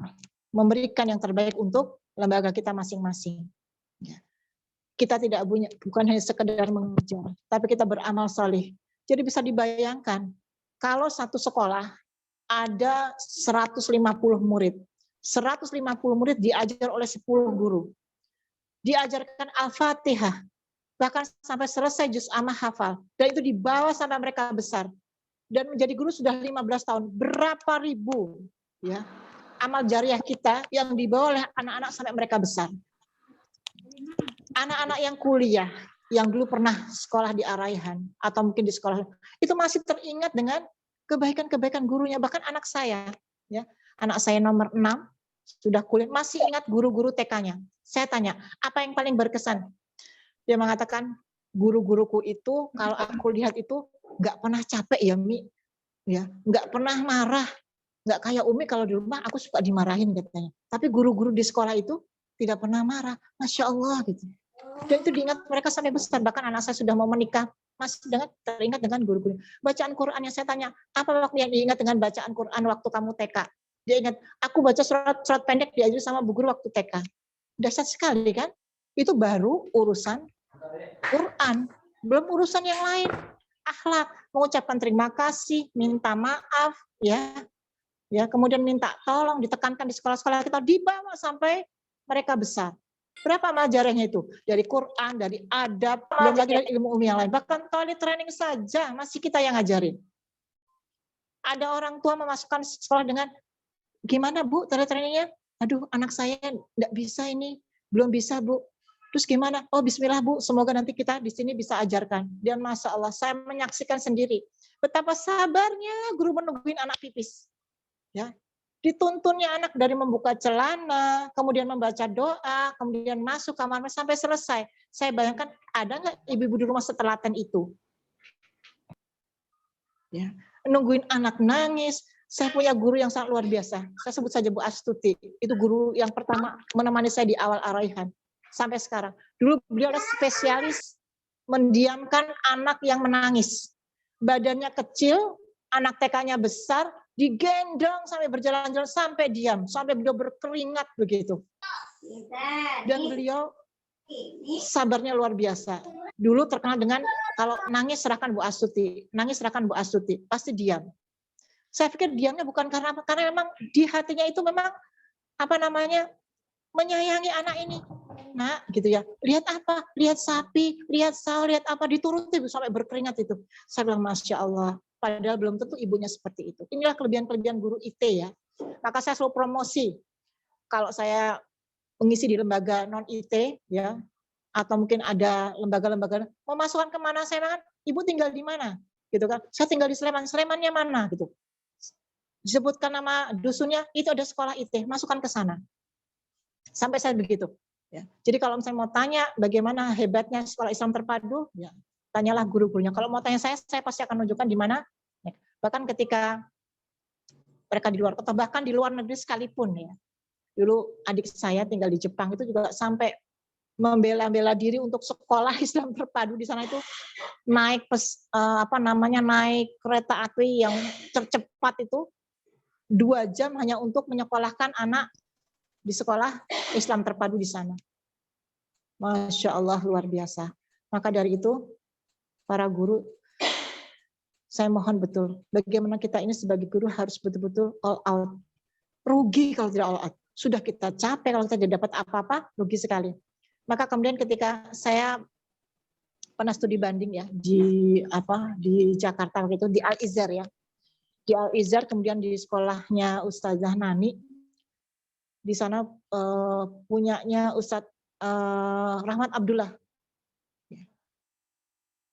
memberikan yang terbaik untuk lembaga kita masing-masing. Kita tidak bukan hanya sekedar mengejar, tapi kita beramal saleh. Jadi bisa dibayangkan kalau satu sekolah ada 150 murid. 150 murid diajar oleh 10 guru. Diajarkan Al-Fatihah, bahkan sampai selesai juz amma hafal, dan itu dibawa sampai mereka besar. Dan menjadi guru sudah 15 tahun, berapa ribu ya amal jariah kita yang dibawa oleh anak-anak sampai mereka besar. Anak-anak yang kuliah, yang dulu pernah sekolah di Araihan, atau mungkin di sekolah, itu masih teringat dengan kebaikan-kebaikan gurunya. Bahkan anak saya, ya, anak saya nomor 6, sudah kuliah, masih ingat guru-guru TK-nya. Saya tanya, apa yang paling berkesan? Dia mengatakan, guru-guruku itu, kalau aku lihat itu, nggak pernah capek ya, Mi. Ya, nggak pernah marah. Nggak kayak Umi, kalau di rumah aku suka dimarahin katanya. Tapi guru-guru di sekolah itu tidak pernah marah. Masya Allah gitu. Dan itu diingat mereka sampai besar. Bahkan anak saya sudah mau menikah, masih teringat dengan guru-guru. Bacaan Quran yang saya tanya, apa waktu yang diingat dengan bacaan Quran waktu kamu TK? Dia ingat, aku baca surat pendek diajar sama bu guru waktu TK. Dahsyat sekali kan? Itu baru urusan Quran. Belum urusan yang lain. Akhlak, mengucapkan terima kasih, minta maaf, ya, kemudian minta tolong, ditekankan di sekolah-sekolah kita, dibawa sampai mereka besar. Berapa ajarnya itu? Dari Quran, dari adab, belum lagi dari ilmu umum yang lain. Bahkan toilet training saja masih kita yang ngajarin. Ada orang tua memasukkan sekolah dengan, gimana Bu toilet trainingnya? Aduh anak saya nggak bisa ini, belum bisa Bu. Terus gimana? Oh bismillah Bu, semoga nanti kita di sini bisa ajarkan. Dan Masya Allah, saya menyaksikan sendiri betapa sabarnya guru menungguin anak pipis. Ya, dituntunnya anak dari membuka celana, kemudian membaca doa, kemudian masuk kamar sampai selesai. Saya bayangkan ada nggak ibu-ibu di rumah setelaten itu? Ya, nungguin anak nangis. Saya punya guru yang sangat luar biasa. Saya sebut saja Bu Astuti. Itu guru yang pertama menemani saya di awal Araihan sampai sekarang. Dulu beliau adalah spesialis mendiamkan anak yang menangis. Badannya kecil, anak TK-nya besar, digendong sampai berjalan-jalan sampai diam, sampai beliau berkeringat begitu. Dan beliau sabarnya luar biasa. Dulu terkenal dengan kalau nangis serahkan Bu Astuti, nangis serahkan Bu Astuti, pasti diam. Saya pikir diamnya bukan karena apa, karena memang di hatinya itu memang menyayangi anak ini. Nah, gitu ya. Lihat apa? Lihat sapi, lihat sawah, lihat apa, dituruti sampai berkeringat itu. Saya bilang Masya Allah. Padahal belum tentu ibunya seperti itu. Inilah kelebihan-kelebihan guru IT ya. Maka saya selalu promosi. Kalau saya mengisi di lembaga non-IT, ya, atau mungkin ada lembaga-lembaga, mau masukkan kemana saya makan, ibu tinggal di mana? Gitu kan. Saya tinggal di Sleman. Slemannya mana? Gitu. Disebutkan nama dusunnya, itu ada sekolah IT, masukkan ke sana. Sampai saya begitu. Ya. Jadi kalau misalnya mau tanya bagaimana hebatnya sekolah Islam terpadu, ya, tanyalah guru-gurunya. Kalau mau tanya saya pasti akan menunjukkan di mana. Bahkan ketika mereka di luar kota, bahkan di luar negeri sekalipun, ya, di Dulu adik saya tinggal di Jepang itu juga sampai membela-bela diri untuk sekolah Islam terpadu di sana itu naik naik kereta api yang tercepat itu 2 jam hanya untuk menyekolahkan anak di sekolah Islam terpadu di sana. Masya Allah, luar biasa. Maka dari itu para guru, saya mohon betul bagaimana kita ini sebagai guru harus betul-betul all out. Rugi kalau tidak all out. Sudah kita capek kalau kita tidak dapat apa-apa, rugi sekali. Maka kemudian ketika saya pernah studi banding ya di Jakarta waktu itu di Al Izhar ya. Di Al Izhar kemudian di sekolahnya Ustazah Nani. Di sana punyanya Ustadz Rahmat Abdullah.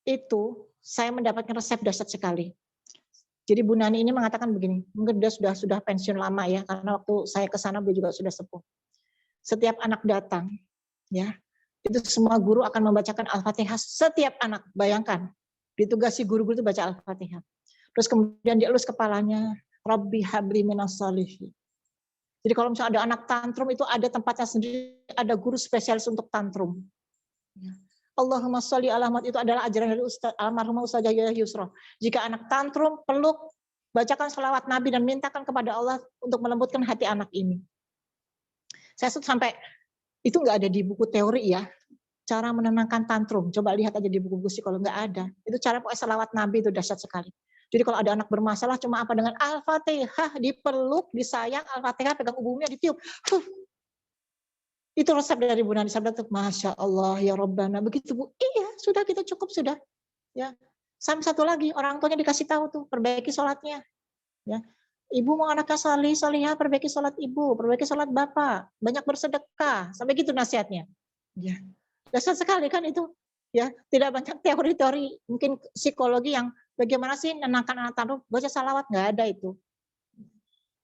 Itu saya mendapatkan resep dahsyat sekali. Jadi Bu Nani ini mengatakan begini, mungkin dia sudah pensiun lama ya, karena waktu saya ke sana beliau juga sudah sepuh. Setiap anak datang, ya, itu semua guru akan membacakan Al-Fatihah setiap anak. Bayangkan, ditugasi guru-guru itu baca Al-Fatihah. Terus kemudian dielus kepalanya, Rabbi habli minas shalihin. Jadi kalau misalnya ada anak tantrum itu ada tempatnya sendiri, ada guru spesialis untuk tantrum. Ya. Allahumma sholli ala Muhammad itu adalah ajaran dari almarhumah Ustazah Yusra. Jika anak tantrum, peluk, bacakan selawat Nabi dan mintakan kepada Allah untuk melembutkan hati anak ini. Saya sampai itu nggak ada di buku teori ya, cara menenangkan tantrum. Coba lihat aja di buku-buku psikolog, nggak ada. Itu cara pakai selawat Nabi itu dahsyat sekali. Jadi kalau ada anak bermasalah cuma apa dengan Al-Fatihah dipeluk, disayang, Al-Fatihah pegang ubungnya ditiup. Itu resep dari Bu Nani Sabda tuh, Masya Allah ya Rabbana. Begitu Bu, iya sudah kita cukup sudah. Ya, sampai satu lagi orang tuanya dikasih tahu tuh, perbaiki sholatnya. Ya, ibu mau anaknya salihah, perbaiki sholat ibu, perbaiki sholat bapak, banyak bersedekah, sampai gitu nasihatnya. Ya, dasar sekali kan itu. Ya, tidak banyak teori-teori mungkin psikologi yang bagaimana sih menenangkan anak tantrum, baca salawat nggak ada itu.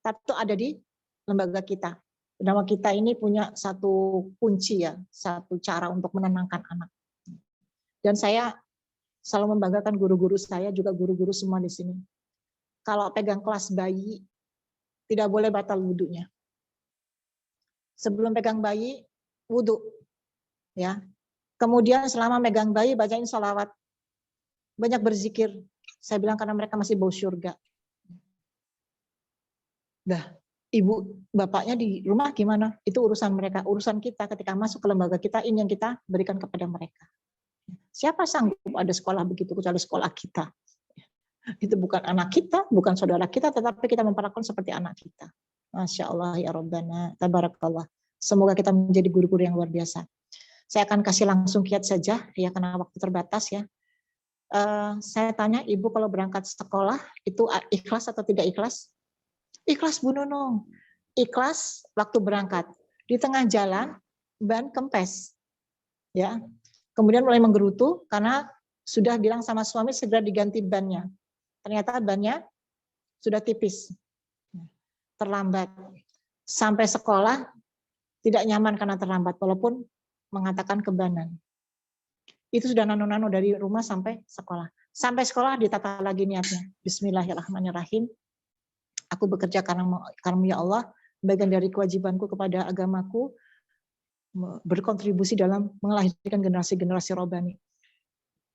Tapi itu ada di lembaga kita. Nama kita ini punya satu kunci ya, satu cara untuk menenangkan anak. Dan saya selalu membanggakan guru-guru saya, juga guru-guru semua di sini. Kalau pegang kelas bayi, tidak boleh batal wudunya. Sebelum pegang bayi, wudu. Ya. Kemudian selama megang bayi, bacain sholawat. Banyak berzikir. Saya bilang karena mereka masih bau surga. Dah. Ibu, bapaknya di rumah gimana? Itu urusan mereka, urusan kita ketika masuk ke lembaga kita, ini yang kita berikan kepada mereka. Siapa sanggup ada sekolah begitu, kecuali sekolah kita. Itu bukan anak kita, bukan saudara kita, tetapi kita memperlakukan seperti anak kita. Masya Allah ya Rabbana, tabarakallah. Semoga kita menjadi guru-guru yang luar biasa. Saya akan kasih langsung kiat saja, ya karena waktu terbatas ya. Saya tanya, Ibu kalau berangkat sekolah, itu ikhlas atau tidak ikhlas? Ikhlas Bu Nunung, ikhlas waktu berangkat. Di tengah jalan ban kempes, ya. Kemudian mulai menggerutu karena sudah bilang sama suami segera diganti bannya. Ternyata bannya sudah tipis, terlambat. Sampai sekolah tidak nyaman karena terlambat, walaupun mengatakan kebanan. Itu sudah nano-nano dari rumah sampai sekolah. Sampai sekolah ditata lagi niatnya. Bismillahirrahmanirrahim. Aku bekerja karena ya Allah, bagian dari kewajibanku kepada agamaku, berkontribusi dalam melahirkan generasi-generasi Robbani.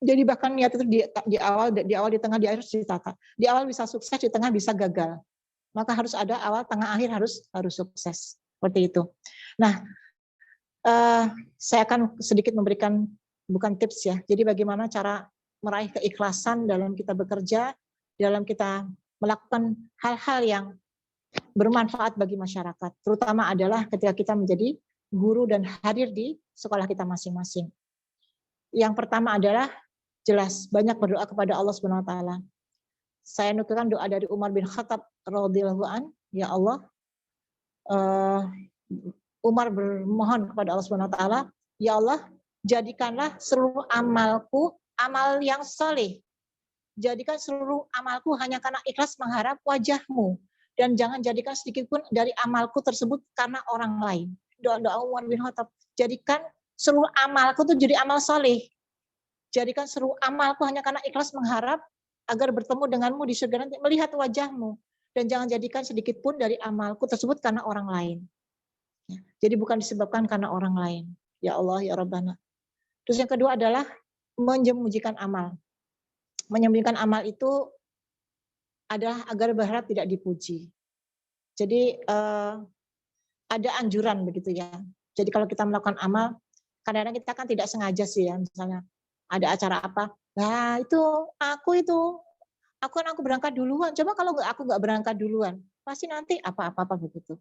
Jadi bahkan niat itu di awal, di tengah, di akhir harus ditata. Di awal bisa sukses, di tengah bisa gagal. Maka harus ada awal, tengah, akhir harus sukses. Seperti itu. Nah, saya akan sedikit memberikan bukan tips ya. Jadi bagaimana cara meraih keikhlasan dalam kita bekerja, dalam kita melakukan hal-hal yang bermanfaat bagi masyarakat, terutama adalah ketika kita menjadi guru dan hadir di sekolah kita masing-masing. Yang pertama adalah jelas banyak berdoa kepada Allah Subhanahu wa taala. Saya nukilkan doa dari Umar bin Khattab radhiyallahu an, ya Allah, Umar bermohon kepada Allah Subhanahu wa taala, ya Allah, jadikanlah seluruh amalku amal yang saleh. Jadikan seluruh amalku hanya karena ikhlas mengharap wajah-Mu. Dan jangan jadikan sedikit pun dari amalku tersebut karena orang lain. Doa Umar bin Khattab. Jadikan seluruh amalku itu jadi amal saleh. Jadikan seluruh amalku hanya karena ikhlas mengharap agar bertemu denganmu di surga nanti, melihat wajah-Mu. Dan jangan jadikan sedikit pun dari amalku tersebut karena orang lain. Ya, jadi bukan disebabkan karena orang lain. Ya Allah, ya Rabbana. Terus yang kedua adalah menyembunyikan amal. Menyembunyikan amal itu adalah agar berharap tidak dipuji. Jadi ada anjuran begitu ya. Jadi kalau kita melakukan amal, kadang-kadang kita kan tidak sengaja sih ya, misalnya ada acara apa, nah itu aku berangkat duluan. Coba kalau aku nggak berangkat duluan, pasti nanti apa-apa begitu.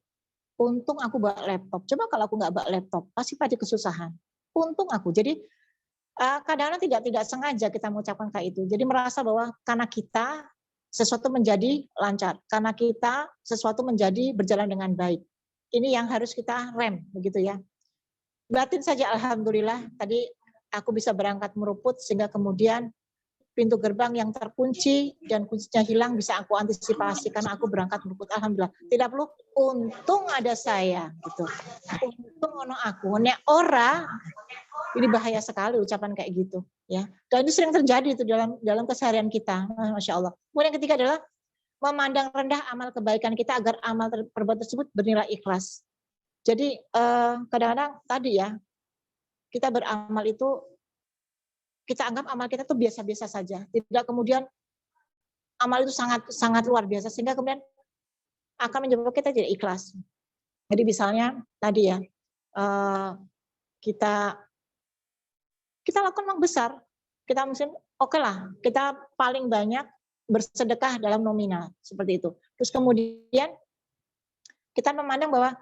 Untung aku bawa laptop. Coba kalau aku nggak bawa laptop, pasti pada kesusahan. Untung aku. Jadi kadang-kadang tidak sengaja kita mengucapkan kayak itu. Jadi merasa bahwa karena kita sesuatu menjadi lancar, karena kita sesuatu menjadi berjalan dengan baik. Ini yang harus kita rem, begitu ya. Batin saja alhamdulillah, tadi aku bisa berangkat meruput sehingga kemudian pintu gerbang yang terkunci dan kuncinya hilang bisa aku antisipasi karena aku berangkat meruput, alhamdulillah. Tidak perlu untung ada saya gitu. Untung ono aku, nek ora. Ini bahaya sekali ucapan kayak gitu ya. Dan itu sering terjadi itu dalam keseharian kita. Masya Allah. Kemudian yang ketiga adalah memandang rendah amal kebaikan kita agar amal perbuatan tersebut bernilai ikhlas. Jadi kadang-kadang tadi ya, kita beramal itu, kita anggap amal kita itu biasa-biasa saja. Tidak kemudian amal itu sangat luar biasa, sehingga kemudian akan menyebabkan kita tidak ikhlas. Jadi misalnya tadi ya, kita lakukan memang besar, kita mungkin oke lah, kita paling banyak bersedekah dalam nominal, seperti itu. Terus kemudian kita memandang bahwa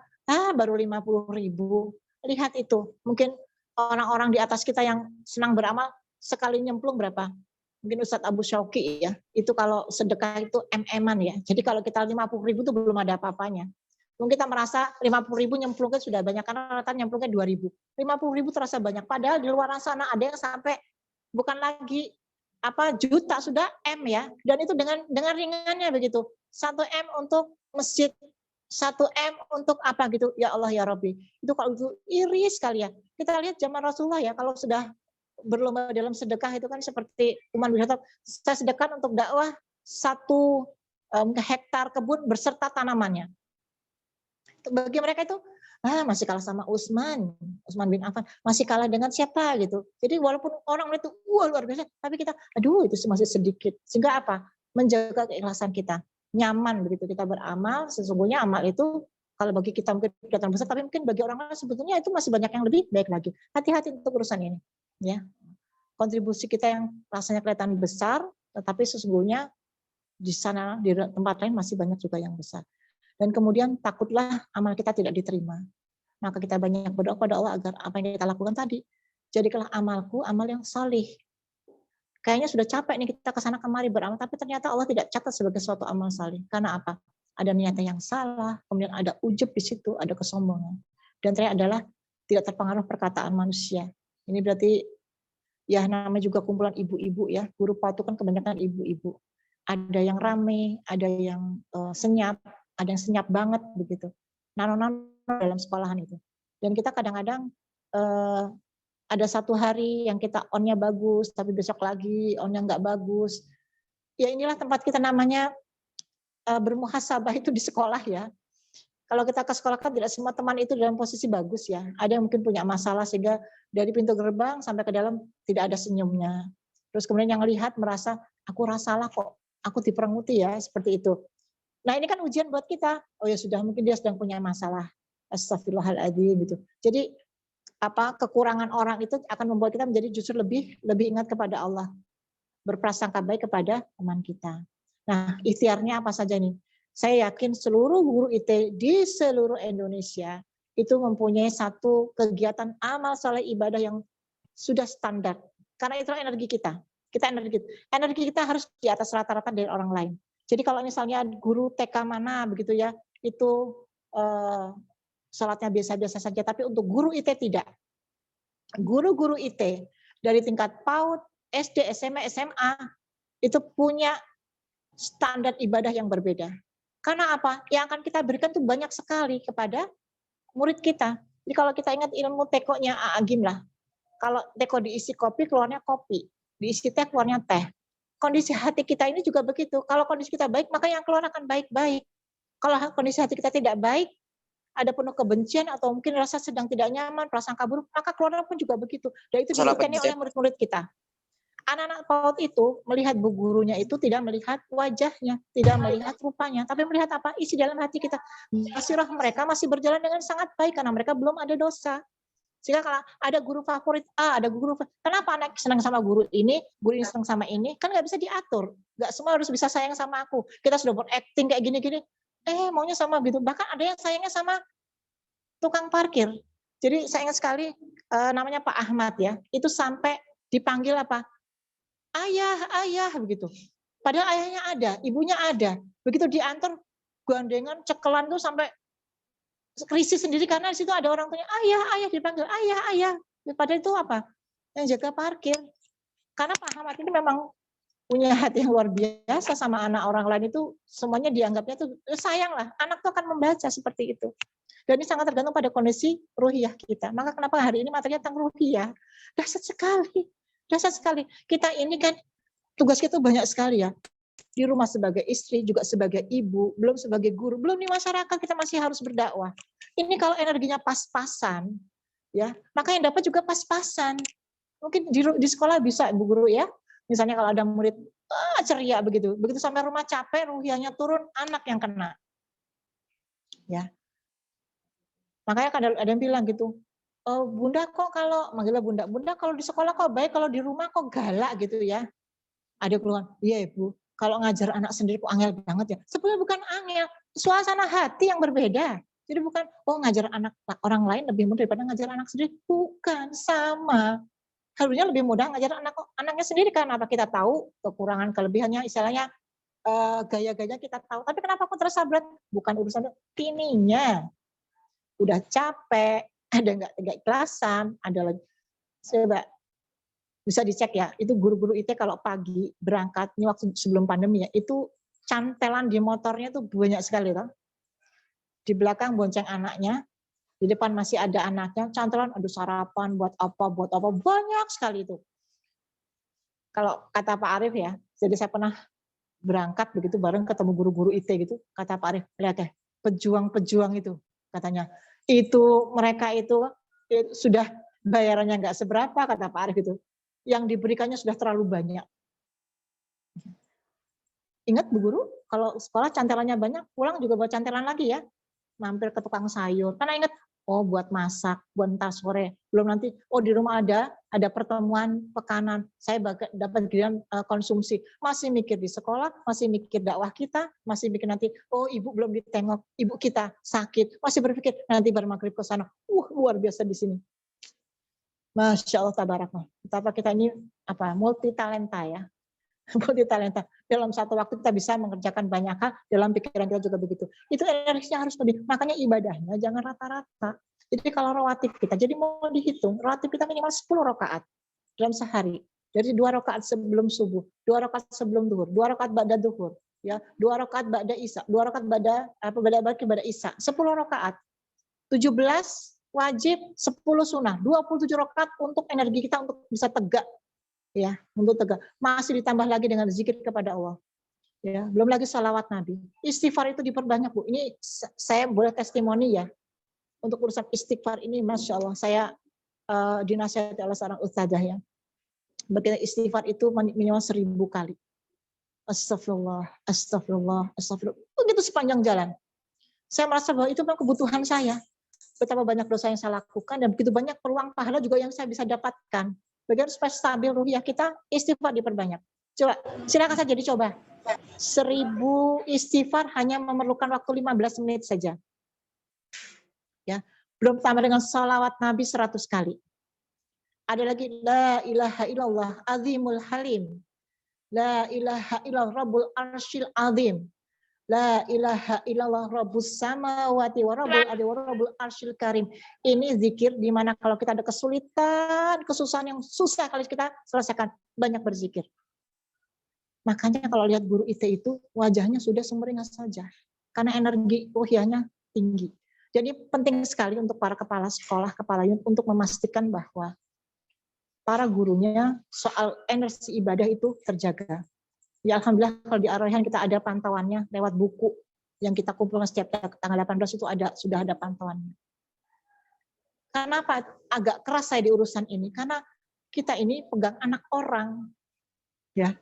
baru 50.000, lihat itu, mungkin orang-orang di atas kita yang senang beramal, sekali nyemplung berapa? Mungkin Ustadz Abu Syauqi ya, itu kalau sedekah itu MM-an ya, jadi kalau kita 50.000 itu belum ada apa-apanya. Mungkin kita merasa 50.000 nyemplungnya sudah banyak, karena rata nyemplungnya 2.000. 50.000 terasa banyak, padahal di luar sana ada yang sampai bukan lagi juta, sudah M ya, dan itu dengan ringannya begitu. 1 M untuk masjid, 1 M untuk apa gitu, ya Allah ya Rabbi. Itu kalau itu iri sekali ya. Kita lihat zaman Rasulullah ya, kalau sudah berlomba dalam sedekah itu kan seperti Umar bin Khattab, saya sedekah untuk dakwah 1 hektar kebun berserta tanamannya. Bagi mereka itu masih kalah sama Utsman bin Affan, masih kalah dengan siapa gitu. Jadi walaupun orang itu luar biasa, tapi kita itu masih sedikit. Sehingga apa? Menjaga keikhlasan kita. Nyaman begitu kita beramal, sesungguhnya amal itu kalau bagi kita mungkin kelihatan besar, tapi mungkin bagi orang lain sebetulnya itu masih banyak yang lebih baik lagi. Hati-hati untuk urusan ini ya. Kontribusi kita yang rasanya kelihatan besar, tetapi sesungguhnya di sana, di tempat lain masih banyak juga yang besar. Dan kemudian takutlah amal kita tidak diterima. Maka kita banyak berdoa pada Allah agar apa yang kita lakukan tadi, jadikanlah amalku amal yang salih. Kayaknya sudah capek nih kita kesana kemari beramal, tapi ternyata Allah tidak catat sebagai suatu amal salih. Karena apa? Ada niatnya yang salah, kemudian ada ujub di situ, ada kesombongan. Dan terakhir adalah tidak terpengaruh perkataan manusia. Ini berarti ya namanya juga kumpulan ibu-ibu ya. Guru PAUD itu kan kebanyakan ibu-ibu. Ada yang rame, ada yang senyap, ada yang senyap banget begitu. Nano-nano dalam sekolahan itu. Dan kita kadang-kadang ada satu hari yang kita on-nya bagus, tapi besok lagi on-nya nggak bagus. Ya inilah tempat kita namanya bermuhasabah itu di sekolah ya. Kalau kita ke sekolah kan tidak semua teman itu dalam posisi bagus ya. Ada yang mungkin punya masalah sehingga dari pintu gerbang sampai ke dalam tidak ada senyumnya. Terus kemudian yang lihat merasa aku rasalah kok, aku diperanguti ya, seperti itu. Nah ini kan ujian buat kita. Oh ya sudah, mungkin dia sedang punya masalah. Astagfirullahaladzim gitu. Jadi kekurangan orang itu akan membuat kita menjadi justru lebih ingat kepada Allah. Berprasangka baik kepada teman kita. Nah ikhtiarnya apa saja nih? Saya yakin seluruh guru IT di seluruh Indonesia itu mempunyai satu kegiatan amal soleh ibadah yang sudah standar. Karena itu energi kita. Energi kita harus di atas rata-rata dari orang lain. Jadi kalau misalnya guru TK mana begitu ya, itu sholatnya biasa-biasa saja. Tapi untuk guru IT tidak. Guru-guru IT dari tingkat PAUD, SD, SMA, SMA itu punya standar ibadah yang berbeda. Karena apa? Yang akan kita berikan tuh banyak sekali kepada murid kita. Jadi kalau kita ingat ilmu tekonya Agim lah. Kalau teko diisi kopi, keluarnya kopi. Diisi teh, keluarnya teh. Kondisi hati kita ini juga begitu. Kalau kondisi kita baik, maka yang keluar akan baik-baik. Kalau kondisi hati kita tidak baik, ada penuh kebencian atau mungkin rasa sedang tidak nyaman, prasangka buruk, maka keluarga pun juga begitu. Dan itu diikuti oleh murid-murid kita. Anak-anak PAUD itu melihat bu gurunya itu tidak melihat wajahnya, tidak melihat rupanya, tapi melihat apa? Isi dalam hati kita. Basirah mereka masih berjalan dengan sangat baik karena mereka belum ada dosa. Sehingga kalau ada guru favorit A, ada guru, kenapa anak senang sama guru ini senang sama ini, kan nggak bisa diatur. Nggak semua harus bisa sayang sama aku. Kita sudah berakting kayak gini-gini, maunya sama gitu. Bahkan ada yang sayangnya sama tukang parkir. Jadi saya ingat sekali namanya Pak Ahmad ya, itu sampai dipanggil apa? Ayah begitu. Padahal ayahnya ada, ibunya ada. Begitu diantar gandengan cekelan tuh sampai krisis sendiri karena di situ ada orang tuanya, ayah dipanggil, ayah. Padahal itu apa? Yang jaga parkir. Karena Pak Ahmad ini memang punya hati yang luar biasa sama anak orang lain itu semuanya dianggapnya tuh sayang lah. Anak tuh akan membaca seperti itu. Dan ini sangat tergantung pada kondisi ruhiyah kita. Maka kenapa hari ini materinya tentang ruhiyah? Dahsyat sekali. Kita ini kan tugas kita banyak sekali ya. Di rumah sebagai istri, juga sebagai ibu, belum sebagai guru, belum di masyarakat kita masih harus berdakwah. Ini kalau energinya pas-pasan, ya, maka yang dapat juga pas-pasan. Mungkin di sekolah bisa Bu Guru ya. Misalnya kalau ada murid ceria begitu sampai rumah capek, ruhiyahnya turun, anak yang kena. Ya. Makanya ada yang bilang gitu, Bunda kok kalau manggilnya Bunda kalau di sekolah kok baik, kalau di rumah kok galak gitu ya. Ada keluhan, iya Ibu, kalau ngajar anak sendiri kok angel banget ya. Sebenarnya bukan angel, suasana hati yang berbeda. Jadi bukan, ngajar anak orang lain lebih mudah daripada ngajar anak sendiri. Bukan, sama. Harusnya lebih mudah ngajar anaknya sendiri karena apa? Kita tahu kekurangan kelebihannya, istilahnya gaya-gayanya kita tahu. Tapi kenapa kok terasa berat? Bukan urusan ininya. Udah capek, ada nggak ikhlasan, ada lagi. Coba bisa dicek ya, itu guru-guru IT kalau pagi berangkat, ini waktu sebelum pandemi ya, itu cantelan di motornya tuh banyak sekali loh. Di belakang bonceng anaknya, di depan masih ada anaknya, cantelan aduh sarapan buat apa, banyak sekali itu. Kalau kata Pak Arif ya, jadi saya pernah berangkat begitu bareng ketemu guru-guru IT gitu, kata Pak Arif, lihat ya, pejuang-pejuang itu, katanya, itu mereka itu sudah bayarannya nggak seberapa, kata Pak Arif itu. Yang diberikannya sudah terlalu banyak. Ingat Bu Guru, kalau sekolah cantelannya banyak, pulang juga bawa cantelan lagi ya. Mampir ke tukang sayur. Karena ingat, buat masak, buat ntar sore. Belum nanti, di rumah ada pertemuan pekanan. Saya dapat giliran konsumsi. Masih mikir di sekolah, masih mikir dakwah kita, masih mikir nanti, ibu belum ditengok, ibu kita sakit. Masih berpikir, nanti baru maghrib ke sana. Luar biasa di sini. Masya Allah, tabarakallah. Betapa kita ini multi talenta ya, multi talenta. Dalam satu waktu kita bisa mengerjakan banyak hal. Dalam pikiran kita juga begitu. Itu energinya harus lebih. Makanya ibadahnya jangan rata-rata. Jadi kalau rawatib kita, jadi mau dihitung, rawatib kita minimal 10 rakaat dalam sehari. Jadi 2 rakaat sebelum subuh, 2 rakaat sebelum duhur, 2 rakaat ba'da duhur, ya, 2 rakaat ba'da isya, 2 rakaat ba'da isya, 10 rakaat, 17 wajib, 10 sunnah, 27 rakaat untuk energi kita untuk bisa tegak, ya, untuk tegak. Masih ditambah lagi dengan zikir kepada Allah, ya, belum lagi salawat Nabi. Istighfar itu diperbanyak Bu. Ini saya boleh testimoni ya, untuk urusan istighfar ini, masya Allah, saya dinasihati oleh seorang ustadzah ya. Bagaimana istighfar itu minimal 1000 kali. Astagfirullah, astagfirullah, astagfirullah. Begitu sepanjang jalan. Saya merasa bahwa itu memang kebutuhan saya. Betapa banyak dosa yang saya lakukan dan begitu banyak peluang pahala juga yang saya bisa dapatkan. Bagaimana supaya stabil ruhiyah kita, istighfar diperbanyak. Coba, silakan saja dicoba. 1000 istighfar hanya memerlukan waktu 15 menit saja. Ya, belum tambah dengan salawat Nabi 100 kali. Ada lagi la ilaha illallah azimul halim. La ilaha illallah rabbul arsyil azim. La ilaha illallah rabbus samawati wa rabbul ardi wa rabbul arsyil karim. Ini zikir di mana kalau kita ada kesulitan, kesusahan yang susah kali kita selesaikan, banyak berzikir. Makanya kalau lihat guru IT itu wajahnya sudah sumringah saja karena energi ruhiyahnya tinggi. Jadi penting sekali untuk para kepala sekolah, kepala unit untuk memastikan bahwa para gurunya soal energi ibadah itu terjaga. Ya alhamdulillah kalau di Ar-Rayhan kita ada pantauannya lewat buku yang kita kumpulkan setiap tanggal 18 itu sudah ada pantauannya. Kenapa agak keras saya di urusan ini? Karena kita ini pegang anak orang, ya.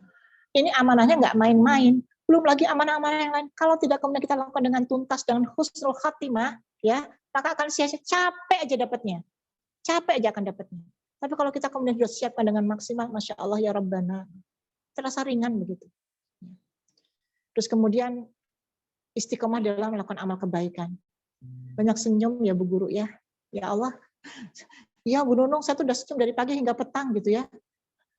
Ini amanahnya nggak main-main. Belum lagi amanah-amanah yang lain. Kalau tidak kemudian kita lakukan dengan tuntas, dengan husnul khatimah, ya, maka akan sia-sia, capek aja dapatnya. Capek aja akan dapatnya. Tapi kalau kita kemudian sudah siapkan dengan maksimal, Masya Allah ya Rabbana, terasa ringan begitu. Terus kemudian istiqomah dalam melakukan amal kebaikan. Banyak senyum ya Bu Guru ya. Ya Allah. Ya Bu Nunung, saya tuh udah senyum dari pagi hingga petang gitu ya.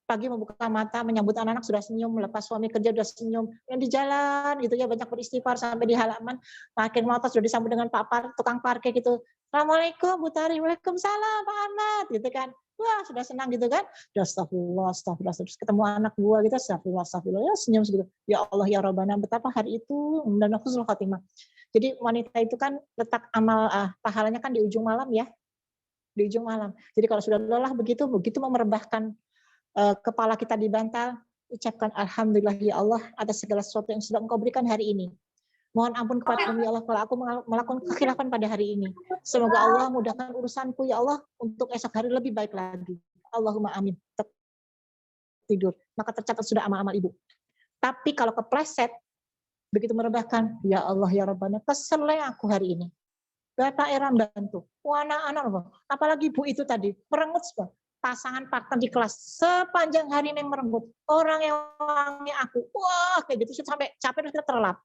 Pagi membuka mata, menyambut anak-anak sudah senyum, melepas suami kerja sudah senyum. Yang di jalan gitu ya, banyak beristighfar sampai di halaman. Makin motor sudah disambut dengan tukang parkir gitu. Assalamualaikum Bu Tari, waalaikumsalam Pak Ahmad gitu kan. Wah sudah senang gitu kan. Astagfirullah, astagfirullah. Terus ketemu anak gua gitu, astagfirullah. Ya senyum segitu. Ya Allah ya Rabbana, betapa hari itu dan husnul khatimah. Jadi wanita itu kan letak amal pahalanya kan di ujung malam ya. Di ujung malam. Jadi kalau sudah lelah begitu mau merebahkan kepala kita di bantal, ucapkan Alhamdulillah ya Allah atas segala sesuatu yang sudah Engkau berikan hari ini. Mohon ampun kepada ya Allah kalau aku melakukan kekhilafan pada hari ini. Semoga Allah mudahkan urusanku ya Allah untuk esok hari lebih baik lagi. Allahumma amin. Tidur. Maka tercatat sudah amal-amal ibu. Tapi kalau kepleset, begitu merebahkan, ya Allah ya Rabbana, keselnya aku hari ini. Bapak era bantu. Wah anak-anak, apalagi ibu itu tadi, merengut sebab. Pasangan partner di kelas sepanjang hari ini merenggut. Orang yang wangi aku. Wah, kayak gitu sampai capek terus kita terlelap.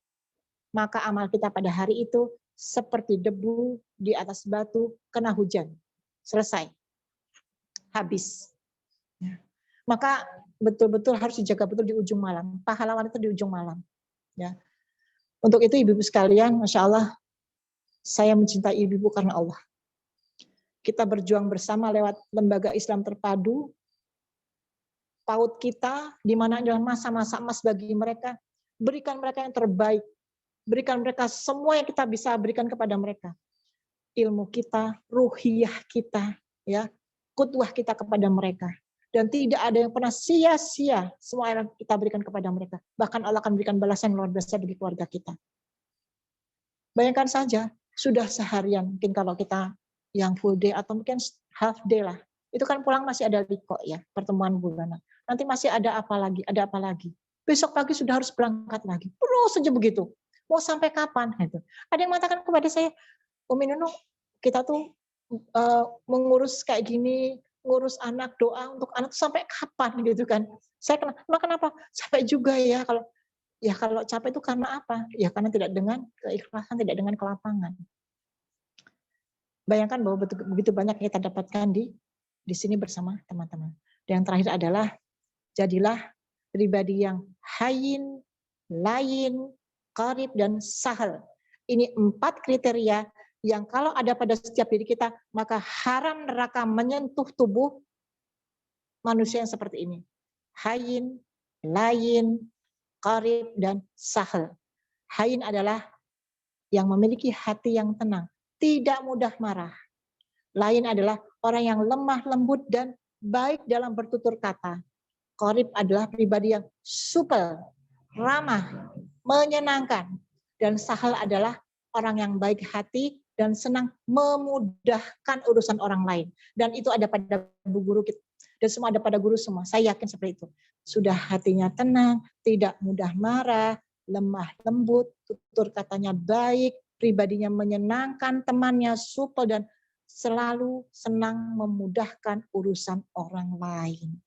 Maka amal kita pada hari itu seperti debu di atas batu kena hujan. Selesai. Habis. Maka betul-betul harus dijaga betul di ujung malam. Pahlawan itu di ujung malam. Ya. Untuk itu ibu-ibu sekalian, Masya Allah, saya mencintai ibu-ibu karena Allah. Kita berjuang bersama lewat lembaga Islam terpadu, PAUD kita, di mana adalah masa-masa emas bagi mereka, berikan mereka yang terbaik, berikan mereka semua yang kita bisa berikan kepada mereka. Ilmu kita, ruhiyah kita, ya, qudwah kita kepada mereka. Dan tidak ada yang pernah sia-sia semua yang kita berikan kepada mereka. Bahkan Allah akan berikan balasan luar biasa bagi keluarga kita. Bayangkan saja, sudah seharian, mungkin kalau kita yang full day atau mungkin half day lah. Itu kan pulang masih ada liko ya, pertemuan bulanan. Nanti masih ada apa lagi. Besok pagi sudah harus berangkat lagi. Terus saja begitu. Mau sampai kapan? Gitu. Ada yang mengatakan kepada saya, Umi Nunung, kita tuh mengurus kayak gini, ngurus anak, doa untuk anak sampai kapan gitu kan. Saya kenapa? Capek juga ya kalau capek itu karena apa? Ya karena tidak dengan keikhlasan, tidak dengan kelapangan. Bayangkan bahwa begitu banyak yang kita dapatkan di sini bersama teman-teman. Dan yang terakhir adalah jadilah pribadi yang hayyin, layin, qarib, dan sahal. Ini 4 kriteria yang kalau ada pada setiap diri kita, maka haram neraka menyentuh tubuh manusia yang seperti ini. Hayyin, layin, qarib, dan sahal. Hayyin adalah yang memiliki hati yang tenang, tidak mudah marah. Lain adalah orang yang lemah lembut dan baik dalam bertutur kata. Qarib adalah pribadi yang supel, ramah, menyenangkan. Dan sahal adalah orang yang baik hati dan senang memudahkan urusan orang lain. Dan itu ada pada bu guru kita. Dan semua ada pada guru semua. Saya yakin seperti itu. Sudah hatinya tenang, tidak mudah marah, lemah lembut, tutur katanya baik, pribadinya menyenangkan, temannya supel, dan selalu senang memudahkan urusan orang lain.